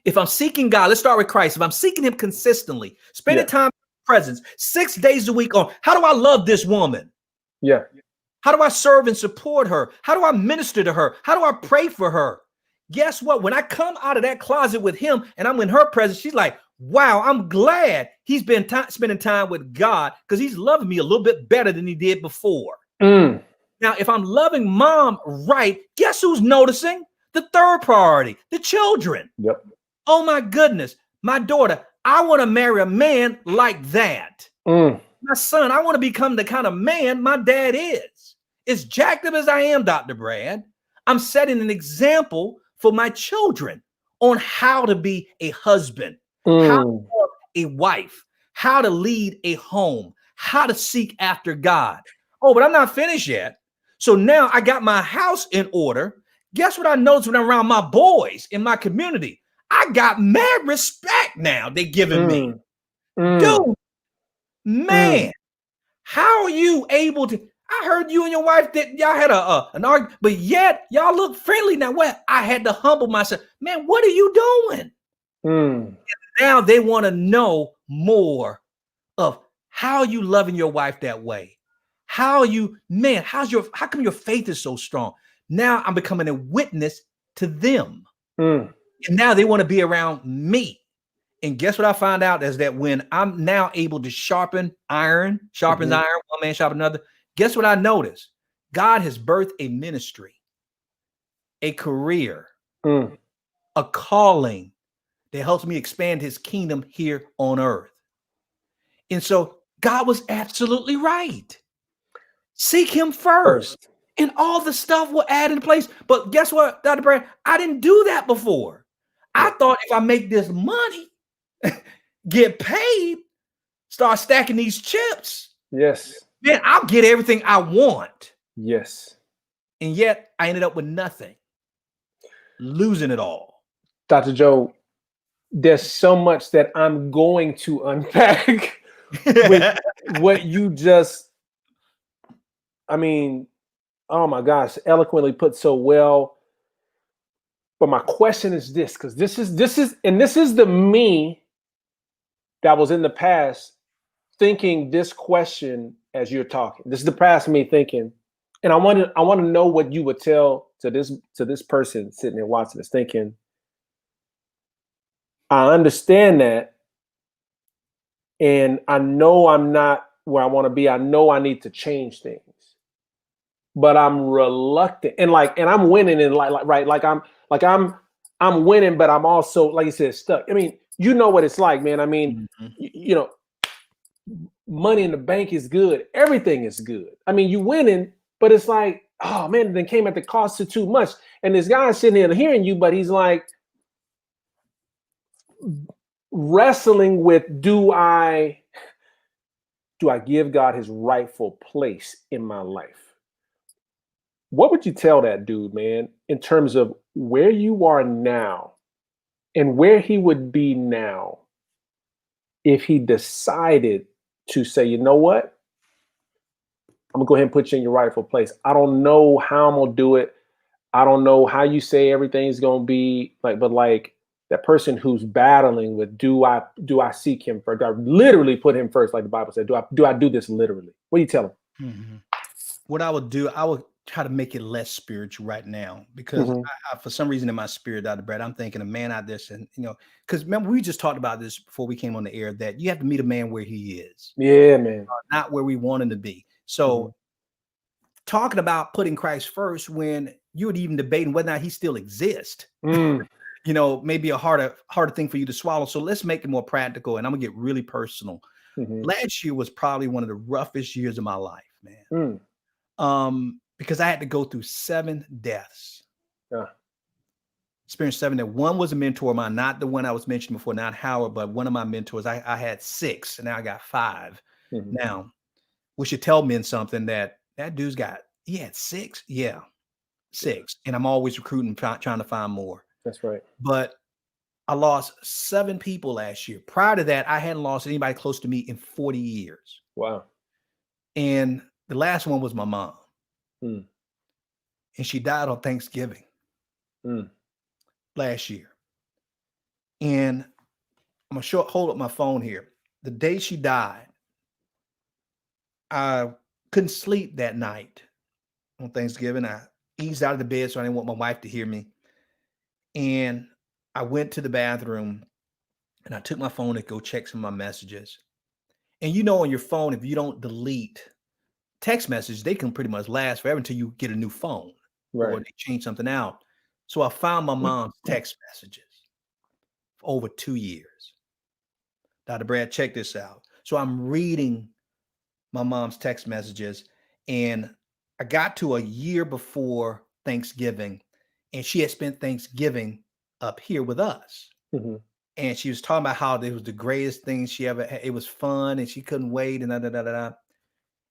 If I'm seeking God, let's start with Christ. If I'm seeking him consistently, spending time in his presence 6 days a week on how do I love this woman? Yeah. How do I serve and support her? How do I minister to her? How do I pray for her? Guess what? When I come out of that closet with him and I'm in her presence, she's like, wow, I'm glad he's been spending time with God because he's loving me a little bit better than he did before. Now, if I'm loving mom right, guess who's noticing? The third priority, the children. Yep. Oh, my goodness. My daughter, I want to marry a man like that. My son, I want to become the kind of man my dad is. As jacked up as I am, Dr. Brad, I'm setting an example for my children on how to be a husband, how to be a wife, how to lead a home, how to seek after God. Oh, but I'm not finished yet. So now I got my house in order. Guess what I noticed when I'm around my boys in my community? I got mad respect now they're giving me. Dude, man, how are you able to? I heard you and your wife that y'all had an argument, but yet y'all look friendly now. What? I had to humble myself. Man, what are you doing? And now they want to know more of how you loving your wife that way. How you, man, how come your faith is so strong? Now I'm becoming a witness to them. And now they want to be around me. And guess what I found out is that when I'm now able to sharpen iron, sharpens iron, one man sharpens another. Guess what I noticed? God has birthed a ministry, a career, a calling that helps me expand his kingdom here on earth. And so God was absolutely right. Seek him first. And all the stuff will add in place. But guess what, Dr. Brad? I didn't do that before. I thought if I make this money, get paid, start stacking these chips. Yes. Then I'll get everything I want. Yes. And yet I ended up with nothing, losing it all. Dr. Joe, there's so much that I'm going to unpack with what you just, I mean, oh my gosh, eloquently put so well. But my question is this, because this is the me that was in the past thinking this question as you're talking. This is the past me thinking, and I want to know what you would tell to this person sitting there watching this, thinking, I understand that, and I know I'm not where I want to be. I know I need to change things, but I'm reluctant, and I'm winning, and I'm winning, but I'm also, like you said, stuck. I mean, you know what it's like, man. I mean, you know, money in the bank is good. Everything is good. I mean, you winning, but it's like, oh man, it then came at the cost of too much. And this guy's sitting here hearing you, but he's like wrestling with, do I give God his rightful place in my life? What would you tell that dude, man, in terms of where you are now and where he would be now if he decided to say, you know what? I'm gonna go ahead and put you in your rightful place. I don't know how I'm gonna do it. I don't know how you say everything's gonna be like, but like that person who's battling with, do I seek him first? Do I literally put him first, like the Bible said? Do I do this literally? What do you tell him? Mm-hmm. What I would do, I would try to make it less spiritual right now, because I, for some reason in my spirit, Dr. Brad, I'm thinking a man out there, and because remember we just talked about this before we came on the air, that you have to meet a man where he is. Yeah, man. Not where we want him to be. So talking about putting Christ first when you would even debating whether or not he still exists, maybe a harder thing for you to swallow. So let's make it more practical, and I'm gonna get really personal. Last year was probably one of the roughest years of my life, man. Because I had to go through 7 deaths. Experienced 7 deaths. One was a mentor of mine, not the one I was mentioning before, not Howard, but one of my mentors. I had 6, and now I got 5. Now, we should tell men something, that dude's he had 6. Yeah, 6. And I'm always recruiting, trying to find more. That's right. But I lost 7 people last year. Prior to that, I hadn't lost anybody close to me in 40 years. Wow. And the last one was my mom. And she died on Thanksgiving last year. And I'm going to hold up my phone here. The day she died, I couldn't sleep that night on Thanksgiving. I eased out of the bed so I didn't want my wife to hear me. And I went to the bathroom and I took my phone to go check some of my messages. And on your phone, if you don't delete text messages, they can pretty much last forever until you get a new phone, or they change something out. So I found my mom's text messages for over 2 years. Dr. Brad, check this out. So I'm reading my mom's text messages, and I got to a year before Thanksgiving, and she had spent Thanksgiving up here with us. And she was talking about how it was the greatest thing she ever had. It was fun, and she couldn't wait, and da da da da.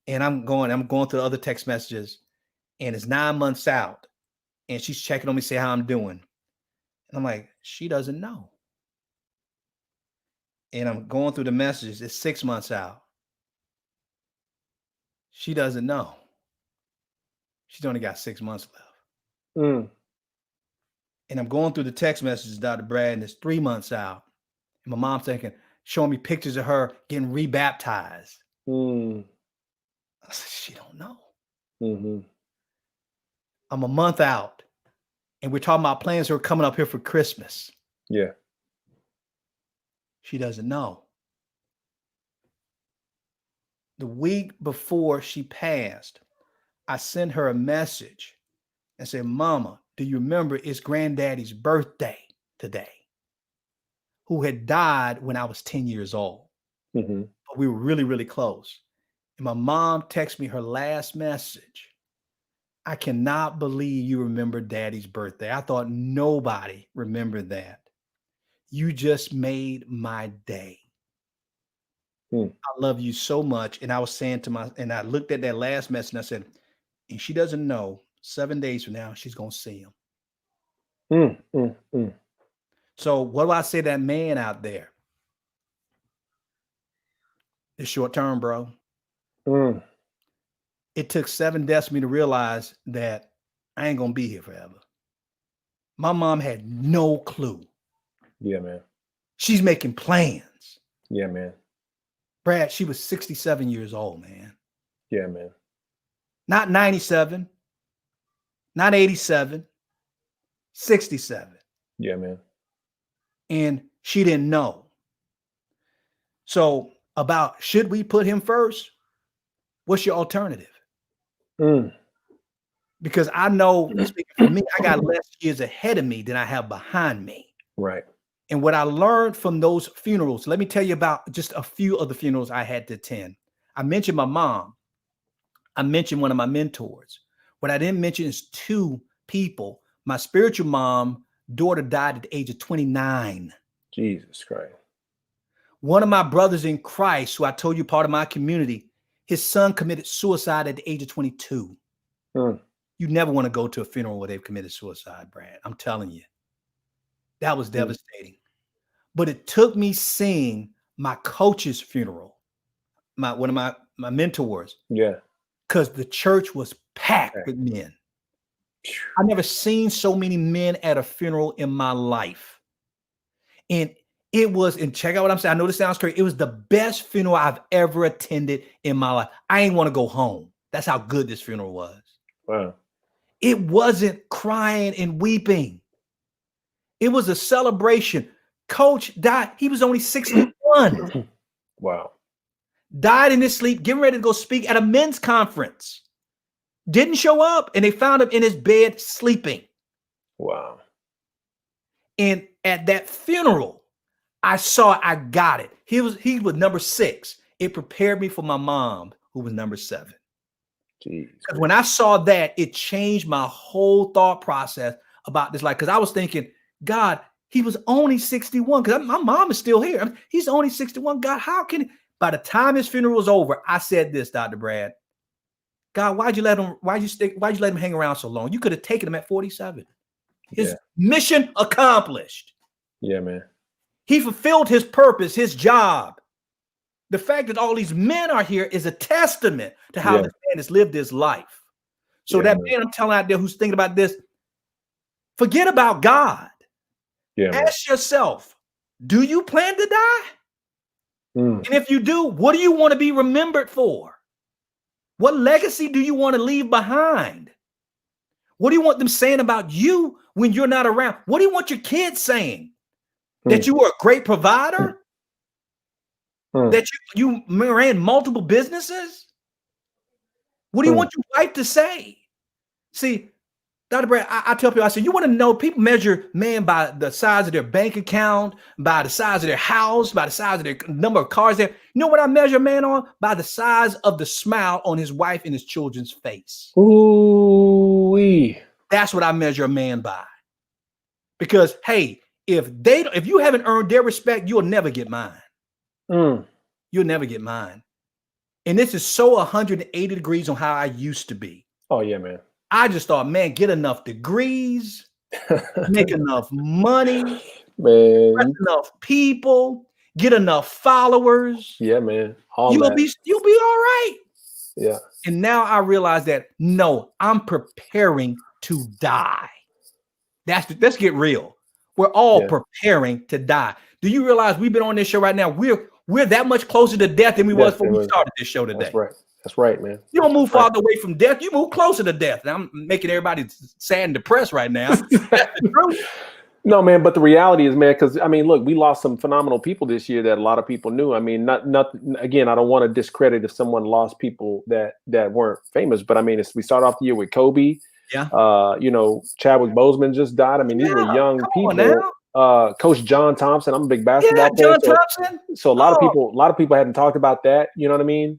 And I'm going through the other text messages, and it's 9 months out, and she's checking on me, say how I'm doing. And I'm like, she doesn't know. And I'm going through the messages. It's 6 months out. She doesn't know. She's only got 6 months left. And I'm going through the text messages, Dr. Brad, and it's 3 months out. And my mom's showing me pictures of her getting rebaptized. I said, she don't know. I'm a month out, and we're talking about plans for coming up here for Christmas. Yeah. She doesn't know. The week before she passed, I sent her a message and said, Mama, do you remember it's Granddaddy's birthday today? Who had died when I was 10 years old. But we were really, really close. And my mom texted me her last message. I cannot believe you remember Daddy's birthday. I thought nobody remembered that. You just made my day. I love you so much. And I was saying and I looked at that last message and I said, and she doesn't know, 7 days from now, she's going to see him. Mm. So what do I say to that man out there? It's short term, bro. It took 7 deaths for me to realize that I ain't going to be here forever. My mom had no clue. Yeah, man. She's making plans. Yeah, man. Brad, she was 67 years old, man. Yeah, man. Not 97, not 87, 67. Yeah, man. And she didn't know. So about, should we put him first? What's your alternative? Because I know, speaking for me, I got less years ahead of me than I have behind me. Right. And what I learned from those funerals, let me tell you about just a few of the funerals I had to attend. I mentioned my mom. I mentioned one of my mentors. What I didn't mention is 2 people. My spiritual mom, daughter died at the age of 29. Jesus Christ. One of my brothers in Christ, who I told you part of my community, his son committed suicide at the age of 22. You never want to go to a funeral where they've committed suicide, Brad. I'm telling you. That was devastating. But it took me seeing my coach's funeral, one of my mentors. Yeah. Because the church was packed with men. I've never seen so many men at a funeral in my life. And it was, and check out what I'm saying. I know this sounds crazy. It was the best funeral I've ever attended in my life. I ain't want to go home. That's how good this funeral was. Wow. It wasn't crying and weeping. It was a celebration. Coach died. He was only 61. Wow. Died in his sleep, getting ready to go speak at a men's conference. Didn't show up, and they found him in his bed sleeping. Wow. And at that funeral, I saw I got it. He was number 6. It prepared me for my mom, who was number 7. Because when I saw that, it changed my whole thought process about this life. Because I was thinking, God, he was only 61. Because my mom is still here. I mean, he's only 61. God, how can he? By the time his funeral was over, I said this, Dr. Brad. God, why'd you let him hang around so long? You could have taken him at 47. His mission accomplished. Yeah, man. He fulfilled his purpose, his job. The fact that all these men are here is a testament to how this man has lived his life. So that man I'm telling out there who's thinking about this, forget about God. Yeah, ask yourself, do you plan to die? And if you do, what do you want to be remembered for? What legacy do you want to leave behind? What do you want them saying about you when you're not around? What do you want your kids saying? That you were a great provider? That you ran multiple businesses? What do you want your wife to say? See, Dr. Brad, I tell people, I say, you want to know, people measure man by the size of their bank account, by the size of their house, by the size of their number of cars there. You know what I measure man on? By the size of the smile on his wife and his children's face. Ooh-wee. That's what I measure a man by. Because, hey, if you haven't earned their respect, you'll never get mine. You'll never get mine. And this is so 180 degrees on how I used to be. Oh, yeah, man. I just thought, man, get enough degrees, make enough money, man, enough people, get enough followers. Yeah, man. You'll be all right. Yeah. And now I realize that no, I'm preparing to die. Let's get real. We're all preparing to die. Do you realize we've been on this show right now? We're that much closer to death than we was when we started this show today. That's right. That's right, man. You don't move farther away from death. You move closer to death. And I'm making everybody sad and depressed right now. That's the truth. No, man, but the reality is, man, because I mean, look, we lost some phenomenal people this year that a lot of people knew. I mean, not again, I don't want to discredit if someone lost people that weren't famous, but I mean, we start off the year with Kobe. Yeah. Chadwick Boseman just died. I mean, these were young people. Coach John Thompson. I'm a big basketball player. John Thompson. So a lot of people hadn't talked about that. You know what I mean?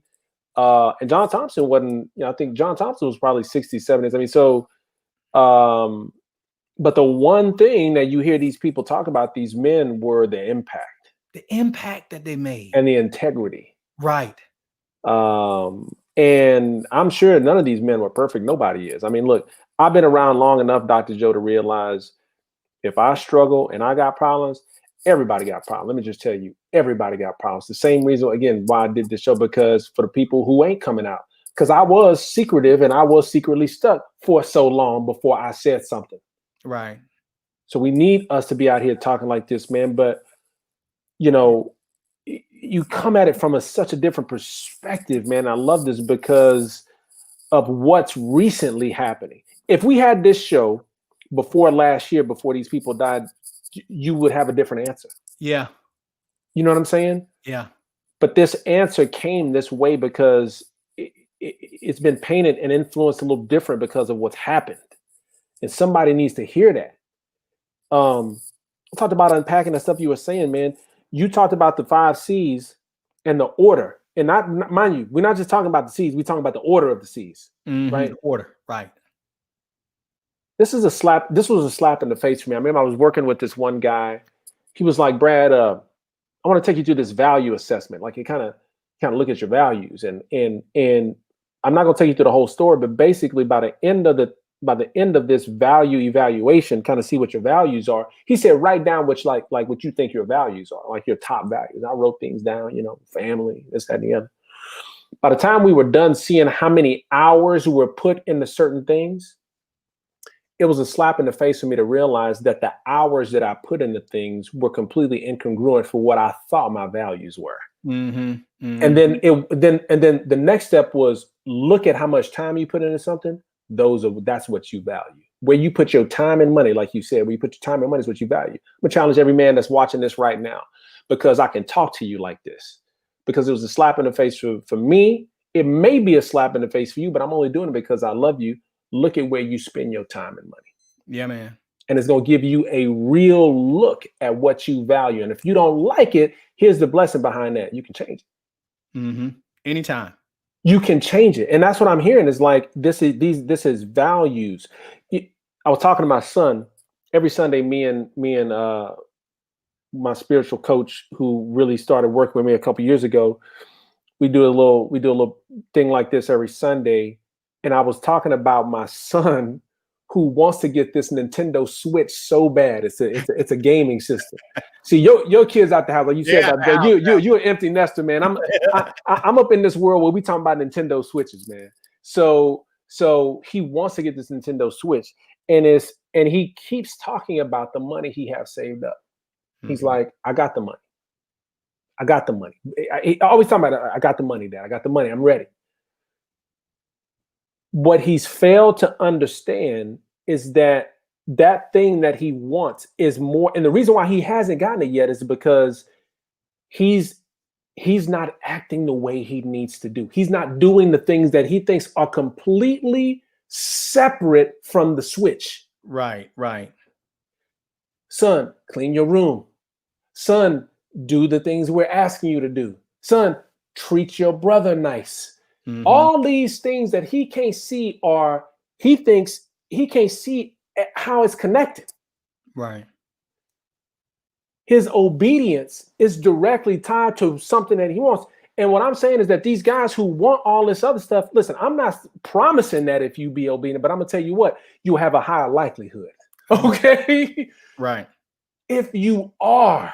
And John Thompson wasn't, I think John Thompson was probably 60s, 70s. I mean, so, but the one thing that you hear these people talk about, these men, were the impact that they made and the integrity. Right. And I'm sure none of these men were perfect. Nobody is. I mean, look, I've been around long enough, Dr. Joe, to realize if I struggle and I got problems, everybody got problems. Let me just tell you, everybody got problems. The same reason, again, why I did this show, because for the people who ain't coming out, because I was secretive and I was secretly stuck for so long before I said something. Right. So we need us to be out here talking like this, man. But, you know, you come at it from such a different perspective, man. I love this because of what's recently happening. If we had this show before last year, before these people died, you would have a different answer. Yeah. You know what I'm saying? Yeah. But this answer came this way because it's been painted and influenced a little different because of what's happened. And somebody needs to hear that. I talked about unpacking the stuff you were saying, man. You talked about the 5 C's and the order. And not mind you, we're not just talking about the C's, we're talking about the order of the C's. Right? Order, right. This was a slap in the face for me. I remember I was working with this one guy. He was like, Brad, I want to take you through this value assessment. Like, you kind of look at your values. And I'm not gonna take you through the whole story, but basically by the end of this value evaluation, kind of see what your values are. He said, write down what you think your values are, like your top values. I wrote things down, family, this, that, and the other. By the time we were done seeing how many hours were put into certain things, it was a slap in the face for me to realize that the hours that I put into things were completely incongruent for what I thought my values were. And then the next step was look at how much time you put into something. That's what you value. Where you put your time and money, like you said, where you put your time and money is what you value. I'm gonna challenge every man that's watching this right now, because I can talk to you like this, because it was a slap in the face for me. It may be a slap in the face for you, but I'm only doing it because I love you. Look at where you spend your time and money. Yeah, man. And it's going to give you a real look at what you value. And if you don't like it, here's the blessing behind that. You can change it. Anytime. You can change it. And that's what I'm hearing is like, this is values. I was talking to my son every Sunday, me and my spiritual coach, who really started working with me a couple years ago. We do a little thing like this every Sunday. And I was talking about my son who wants to get this Nintendo Switch so bad. It's a gaming system. See, your kids out the house, like you said, you're an empty nester, man. I'm up in this world where we talking about Nintendo Switches, man. So he wants to get this Nintendo Switch, and he keeps talking about the money he has saved up. He's like, I got the money. I got the money. He always talking about, I got the money, Dad. I got the money. I'm ready. What he's failed to understand is that thing that he wants is more. And the reason why he hasn't gotten it yet is because he's not acting the way he needs to do. He's not doing the things that he thinks are completely separate from the Switch. Right. Son, clean your room. Son, do the things we're asking you to do. Son, treat your brother nice. All these things that he can't see, or he thinks he can't see how it's connected. Right. His obedience is directly tied to something that he wants. And what I'm saying is that these guys who want all this other stuff, listen, I'm not promising that if you be obedient, but I'm gonna tell you what, you'll have a higher likelihood. Okay. Right. If you are.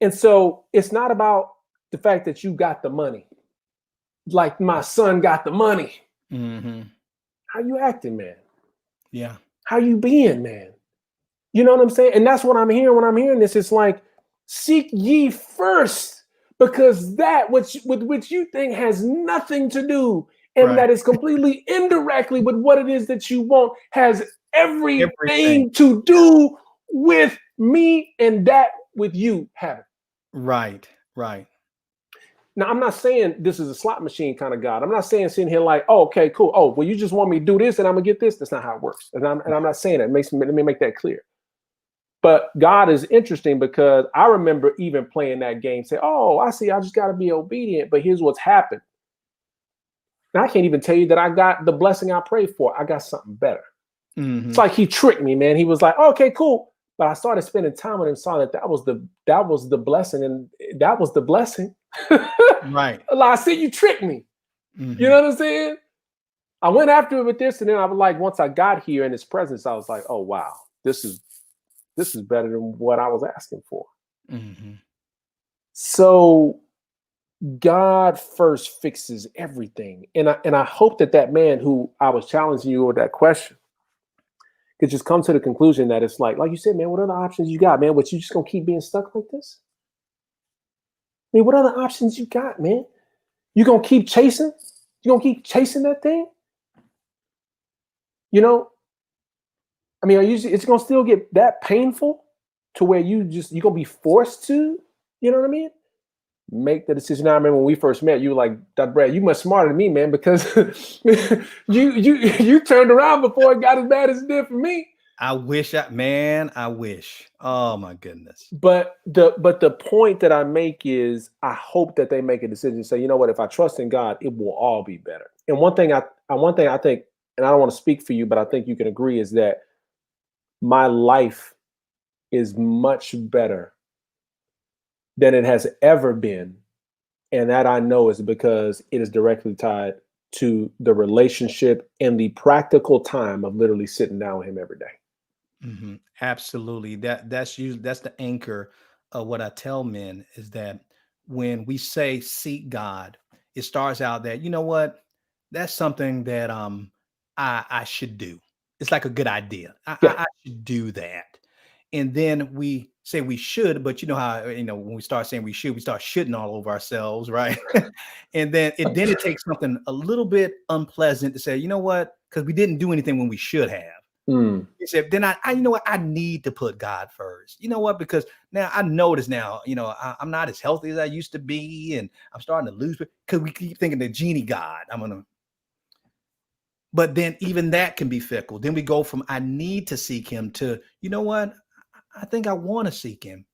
And so it's not about the fact that you got the money. Like my son got the money. How you acting, man? Yeah. How you being, man? You know what I'm saying? And that's what I'm hearing when I'm hearing this. It's like, seek ye first, because that with which you think has nothing to do, and that is completely indirectly with what it is that you want, has everything to do with me, and that with you having. Right. Now, I'm not saying this is a slot machine kind of God. I'm not saying sitting here like, oh, okay, cool. Oh, well, you just want me to do this and I'm going to get this. That's not how it works. And I'm not saying that. Let me make that clear. But God is interesting, because I remember even playing that game, say, oh, I see, I just got to be obedient. But here's what's happened. And I can't even tell you that I got the blessing I prayed for. I got something better. It's like he tricked me, man. He was like, okay, cool. But I started spending time with him, saw that was the blessing, and that was the blessing. Right. I said, you tricked me. You know what I'm saying? I went after it with this, and then I was like, once I got here in his presence, I was like, oh wow, this is better than what I was asking for. Mm-hmm. So God first fixes everything, and I hope that man who I was challenging you with that question could just come to the conclusion that it's like you said, man, what other options you got, man? But you just gonna keep being stuck like this? I mean, what other options you got, man? You gonna keep chasing? You gonna keep chasing that thing? You know, I mean, it's gonna still get that painful to where you're gonna be forced to, you know what I mean? Make the decision. I remember when we first met, you were like, Dr. Brad, you much smarter than me, man, because you turned around before it got as bad as it did for me. I wish. Oh my goodness. But the point that I make is I hope that they make a decision and say, you know what, if I trust in God, it will all be better. And one thing I think, and I don't want to speak for you, but I think you can agree, is that my life is much better than it has ever been. And that I know is because it is directly tied to the relationship and the practical time of literally sitting down with him every day. Mm-hmm. Absolutely. That's the anchor of what I tell men, is that when we say seek God, it starts out that, you know what, that's something that I should do. It's like a good idea. I should do that. And then we say we should, but you know how, when we start saying we should, we start shitting all over ourselves, right? And then it takes something a little bit unpleasant to say, you know what, because we didn't do anything when we should have. He said, then I you know what, I need to put God first. You know what? Because now I notice now, I'm not as healthy as I used to be, and I'm starting to lose, because we keep thinking the genie God. But then even that can be fickle. Then we go from I need to seek him to, you know what, I think I want to seek him.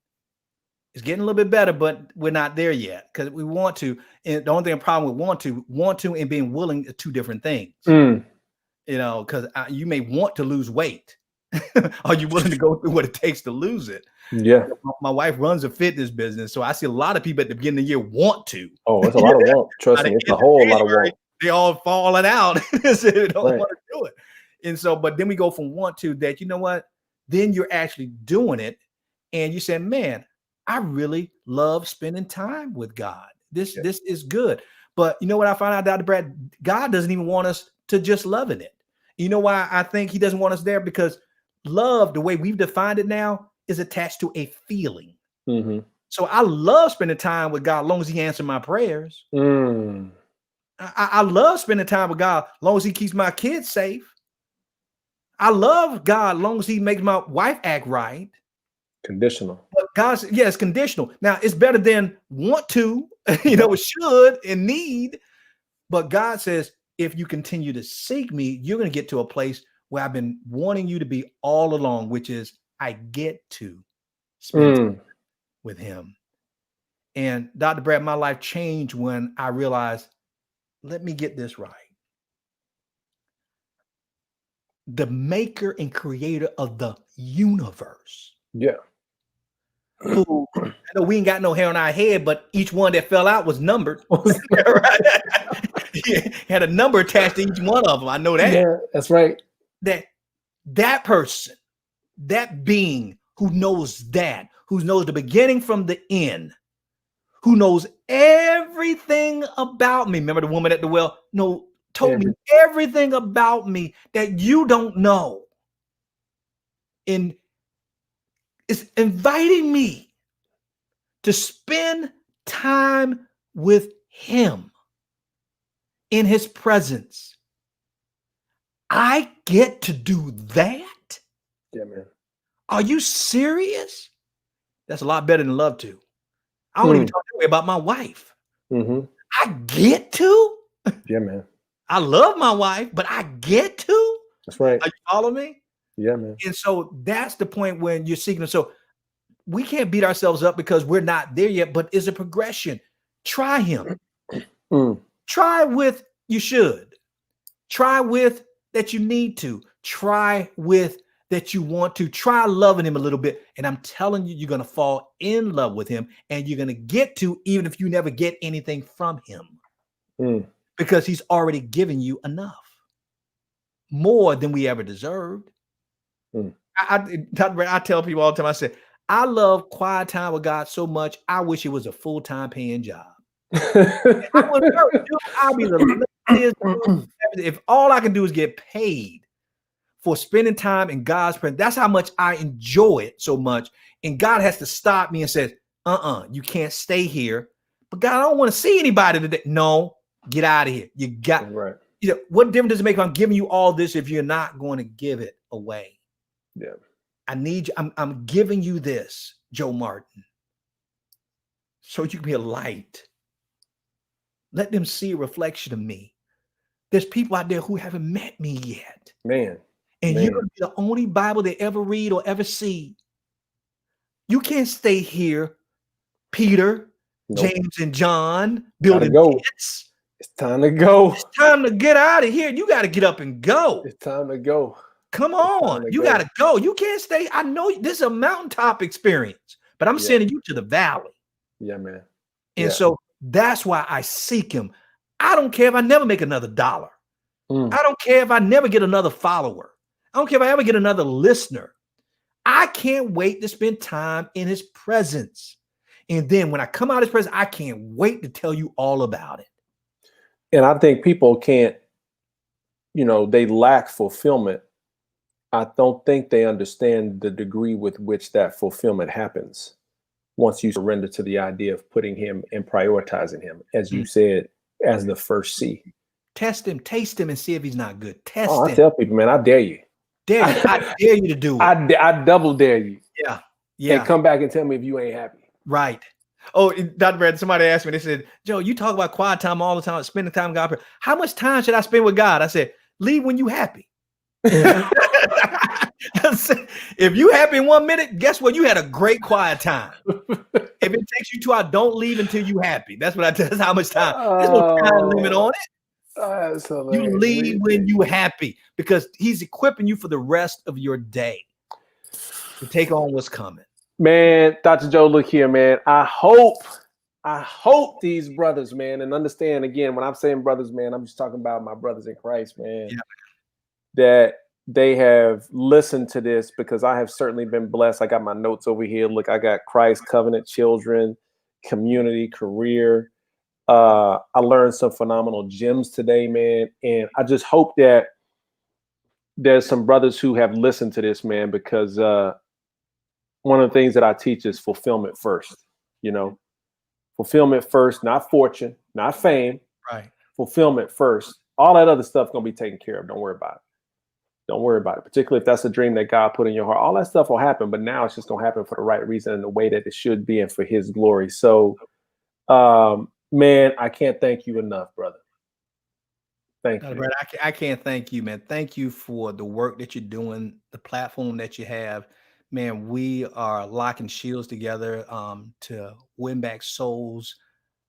It's getting a little bit better, but we're not there yet, because we want to. And the only thing, a problem with want to and being willing are two different things. Because you may want to lose weight. Are you willing to go through what it takes to lose it? Yeah. My wife runs a fitness business, so I see a lot of people at the beginning of the year want to. Oh, it's a lot of want. Trust me, it's a whole lot of want. They all falling out. So they don't want to do it. And so, but then we go from want to that, you know what? Then you're actually doing it. And you say, man, I really love spending time with God. This is good. But you know what I found out, Dr. Brad? God doesn't even want us to just love in it. You know why I think he doesn't want us there? Because love, the way we've defined it now, is attached to a feeling. Mm-hmm. So I love spending time with God as long as he answers my prayers. I love spending time with God as long as he keeps my kids safe. I love God as long as he makes my wife act right. Conditional. But God, it's conditional. Now, it's better than want to, should and need. But God says, if you continue to seek me, you're going to get to a place where I've been wanting you to be all along, which is I get to spend time with him. And Dr. Brad, my life changed when I realized, let me get this right. The maker and creator of the universe. Yeah. Who, I know we ain't got no hair on our head, but each one that fell out was numbered. He had a number attached to each one of them. I know that. Yeah, that's right. That person, that being who knows the beginning from the end, who knows everything about me. Remember the woman at the well? Told me everything about me that you don't know. And it's inviting me to spend time with him in his presence. I get to do that? Yeah, man. Are you serious? That's a lot better than love to. I don't even talk that way about my wife. Mm-hmm. I get to? Yeah, man. I love my wife, but I get to? That's right. Are you following me? Yeah, man. And so that's the point when you're seeking. So we can't beat ourselves up because we're not there yet, but it's a progression. Try him. Try with you should. Try with that you need to. Try with that you want to. Try loving him a little bit. And I'm telling you, you're going to fall in love with him, and you're going to get to, even if you never get anything from him, because he's already given you enough. more than we ever deserved. Dr. Brad, I tell people all the time, I say, I love quiet time with God so much, I wish it was a full-time paying job. I would work, dude. I'll be the laziest dude. If all I can do is get paid for spending time in God's presence, that's how much I enjoy it so much. And God has to stop me and says, you can't stay here. But God, I don't want to see anybody today. No, get out of here. You got right. You know, what difference does it make if I'm giving you all this if you're not going to give it away? Yeah. I need you. I'm giving you this, Joe Martin, so you can be a light. Let them see a reflection of me. There's people out there who haven't met me yet. Man. And you're going to be the only Bible they ever read or ever see. You can't stay here, Peter, James, and John, building pits. It's time to go. It's time to get out of here. You got to get up and go. It's time to go. Come on. You got to go. You can't stay. I know this is a mountaintop experience, but I'm sending you to the valley. Yeah, man. And so that's why I seek him. I don't care if I never make another dollar. I don't care if I never get another follower. I don't care if I ever get another listener. I can't wait to spend time in his presence. And then when I come out of his presence, I can't wait to tell you all about it. And I think people can't, they lack fulfillment. I don't think they understand the degree with which that fulfillment happens once you surrender to the idea of putting him and prioritizing him, as you said, as the first C. Test him, taste him, and see if he's not good. Test him. I tell people, man, I dare you. I dare you to do it. I double dare you. Yeah. And come back and tell me if you ain't happy. Right. Oh, Dr. Brad, somebody asked me, they said, Joe, you talk about quiet time all the time, spending time with God. How much time should I spend with God? I said, leave when you happy. If you happy in 1 minute, guess what? You had a great quiet time. If it takes you 2 hours, don't leave until you happy. That's what I tell. That's how much time. There's no time limit on it. You leave when you happy because he's equipping you for the rest of your day to take on what's coming. Man, Dr. Joe, look here, man. I hope these brothers, man, and understand again, when I'm saying brothers, man, I'm just talking about my brothers in Christ, man, that they have listened to this because I have certainly been blessed. I got my notes over here. Look, I got Christ, covenant, children, community, career. I learned some phenomenal gems today, man. And I just hope that there's some brothers who have listened to this, man, because one of the things that I teach is fulfillment first, fulfillment first, not fortune, not fame, right? Fulfillment first. All that other stuff going to be taken care of. Don't worry about it. Don't worry about it. Particularly if that's a dream that God put in your heart, all that stuff will happen, but now it's just going to happen for the right reason and the way that it should be and for his glory. So, man, I can't thank you enough, brother. Thank you. Brother, I can't thank you, man. Thank you for the work that you're doing, the platform that you have. Man, we are locking shields together to win back souls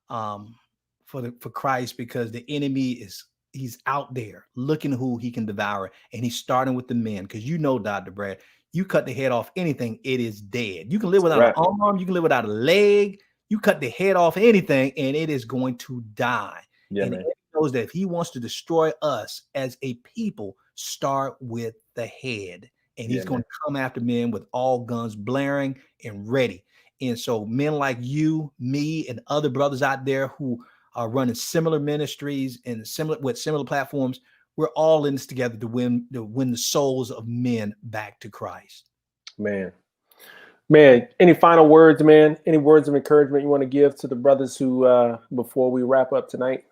for Christ, because the enemy he's out there looking who he can devour, and he's starting with the men. Because Dr. Brad, you cut the head off anything, it is dead. You can live without an arm, you can live without a leg. You cut the head off anything, and it is going to die. Yeah, and man. He knows that if he wants to destroy us as a people, start with the head. And he's going to come after men with all guns blaring and ready. And so men like you, me, and other brothers out there who are running similar ministries and similar platforms, we're all in this together to win the souls of men back to Christ. Man, any final words, man? Any words of encouragement you want to give to the brothers who before we wrap up tonight?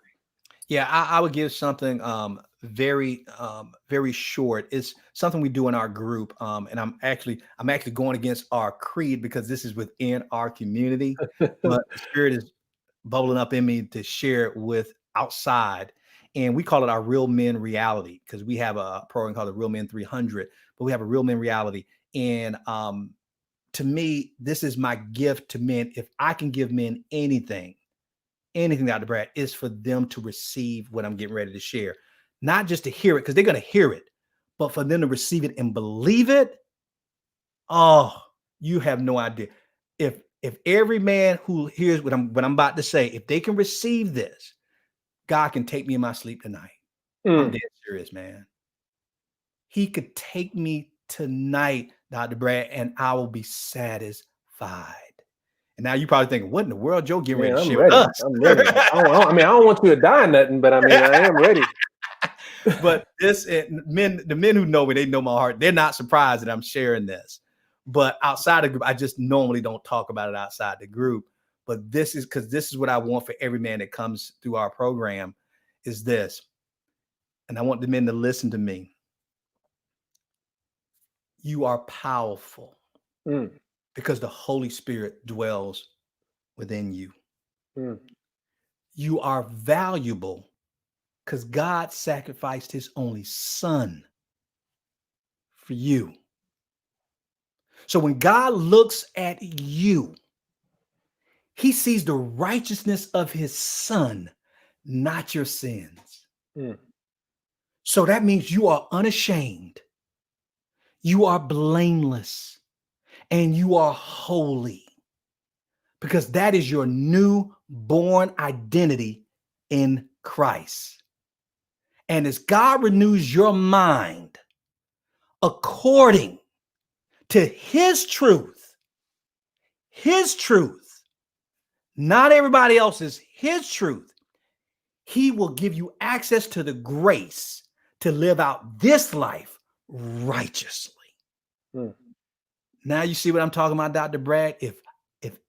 Yeah, I would give something very short. It's something we do in our group, and I'm actually going against our creed because this is within our community, but the Spirit is bubbling up in me to share it with outside, and we call it our Real Men Reality, because we have a program called the Real Men 300, but we have a Real Men Reality, and to me, this is my gift to men. If I can give men anything, Dr. Brad, is for them to receive what I'm getting ready to share. Not just to hear it, because they're going to hear it, but for them to receive it and believe it. Oh, you have no idea. If every man who hears what I'm about to say, if they can receive this, God can take me in my sleep tonight. I'm dead serious, man. he could take me tonight, Dr. Brad, and I will be satisfied. And now you probably thinking, what in the world, Joe, getting ready to share with us? I'm ready. I don't want you to die nothing, but I mean, I am ready. But the men who know me, they know my heart. They're not surprised that I'm sharing this. But outside the group, I just normally don't talk about it outside the group. But this is what I want for every man that comes through our program is this. And I want the men to listen to me. You are powerful because the Holy Spirit dwells within you. You are valuable because God sacrificed his only son for you. So when God looks at you, he sees the righteousness of his son, not your sins. So that means you are unashamed, you are blameless, and you are holy because that is your newborn identity in Christ. And as God renews your mind according to his truth, not everybody else's, his truth, he will give you access to the grace to live out this life righteously. Now you see what I'm talking about, Dr. Brad? If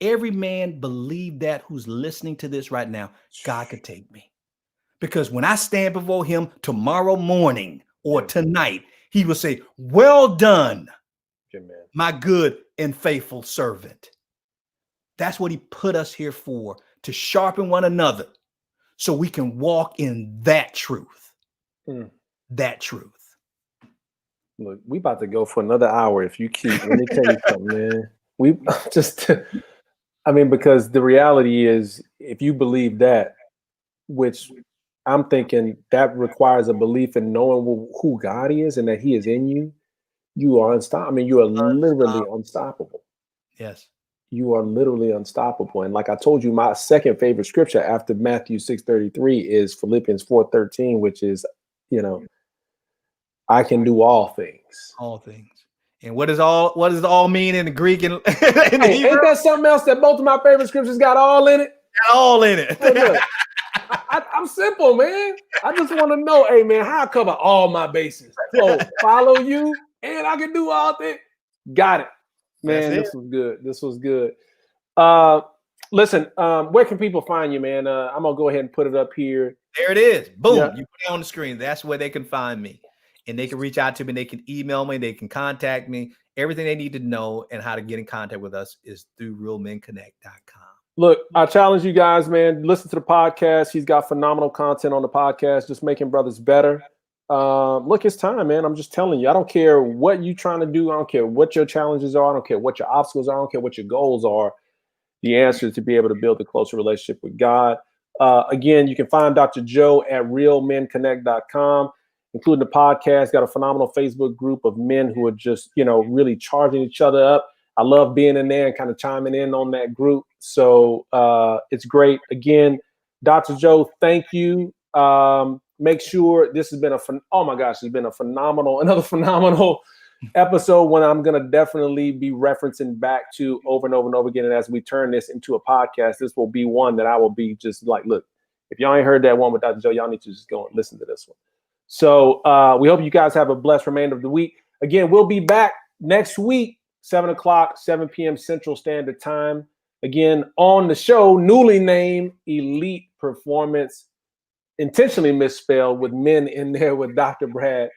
every man believed that who's listening to this right now, God could take me. Because when I stand before him tomorrow morning or tonight, he will say, well done, my good and faithful servant. That's what he put us here for, to sharpen one another so we can walk in that truth. That truth. Look, we about to go for another hour if you keep. Let me tell you something, man. Because the reality is, if you believe that, which I'm thinking that requires a belief in knowing who God is and that he is in you, you are unstoppable. You are literally unstoppable. Yes. You are literally unstoppable. And like I told you, my second favorite scripture after Matthew 6:33 is Philippians 4:13, which is, I can do all things. All things. And what does all mean in the Greek and in the Hebrew? Ain't that something else that both of my favorite scriptures got all in it? All in it. Hey, look, I'm simple, man. I just want to know, hey, man, how I cover all my bases. So follow you, and I can do all things. Got it. Man, this was good. Listen, where can people find you, man? I'm going to go ahead and put it up here. There it is. Boom. Yeah. You put it on the screen. That's where they can find me. And they can reach out to me. They can email me. They can contact me. Everything they need to know and how to get in contact with us is through realmenconnect.com. Look, I challenge you guys, man. Listen to the podcast. He's got phenomenal content on the podcast, just making brothers better. Look, it's time, man. I'm just telling you. I don't care what you're trying to do. I don't care what your challenges are. I don't care what your obstacles are. I don't care what your goals are. The answer is to be able to build a closer relationship with God. Again, you can find Dr. Joe at realmenconnect.com, including the podcast. Got a phenomenal Facebook group of men who are just, really charging each other up. I love being in there and kind of chiming in on that group. So it's great. Again, Dr. Joe, thank you. Make sure this has been it's been another phenomenal episode, when I'm going to definitely be referencing back to over and over and over again. And as we turn this into a podcast, this will be one that I will be just like, look, if y'all ain't heard that one with Dr. Joe, y'all need to just go and listen to this one. So we hope you guys have a blessed remainder of the week. Again, we'll be back next week, 7 p.m. Central Standard Time. Again, on the show, newly named Elite Performance, intentionally misspelled with men in there with Dr. Brad.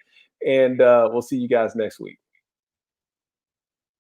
And we'll see you guys next week.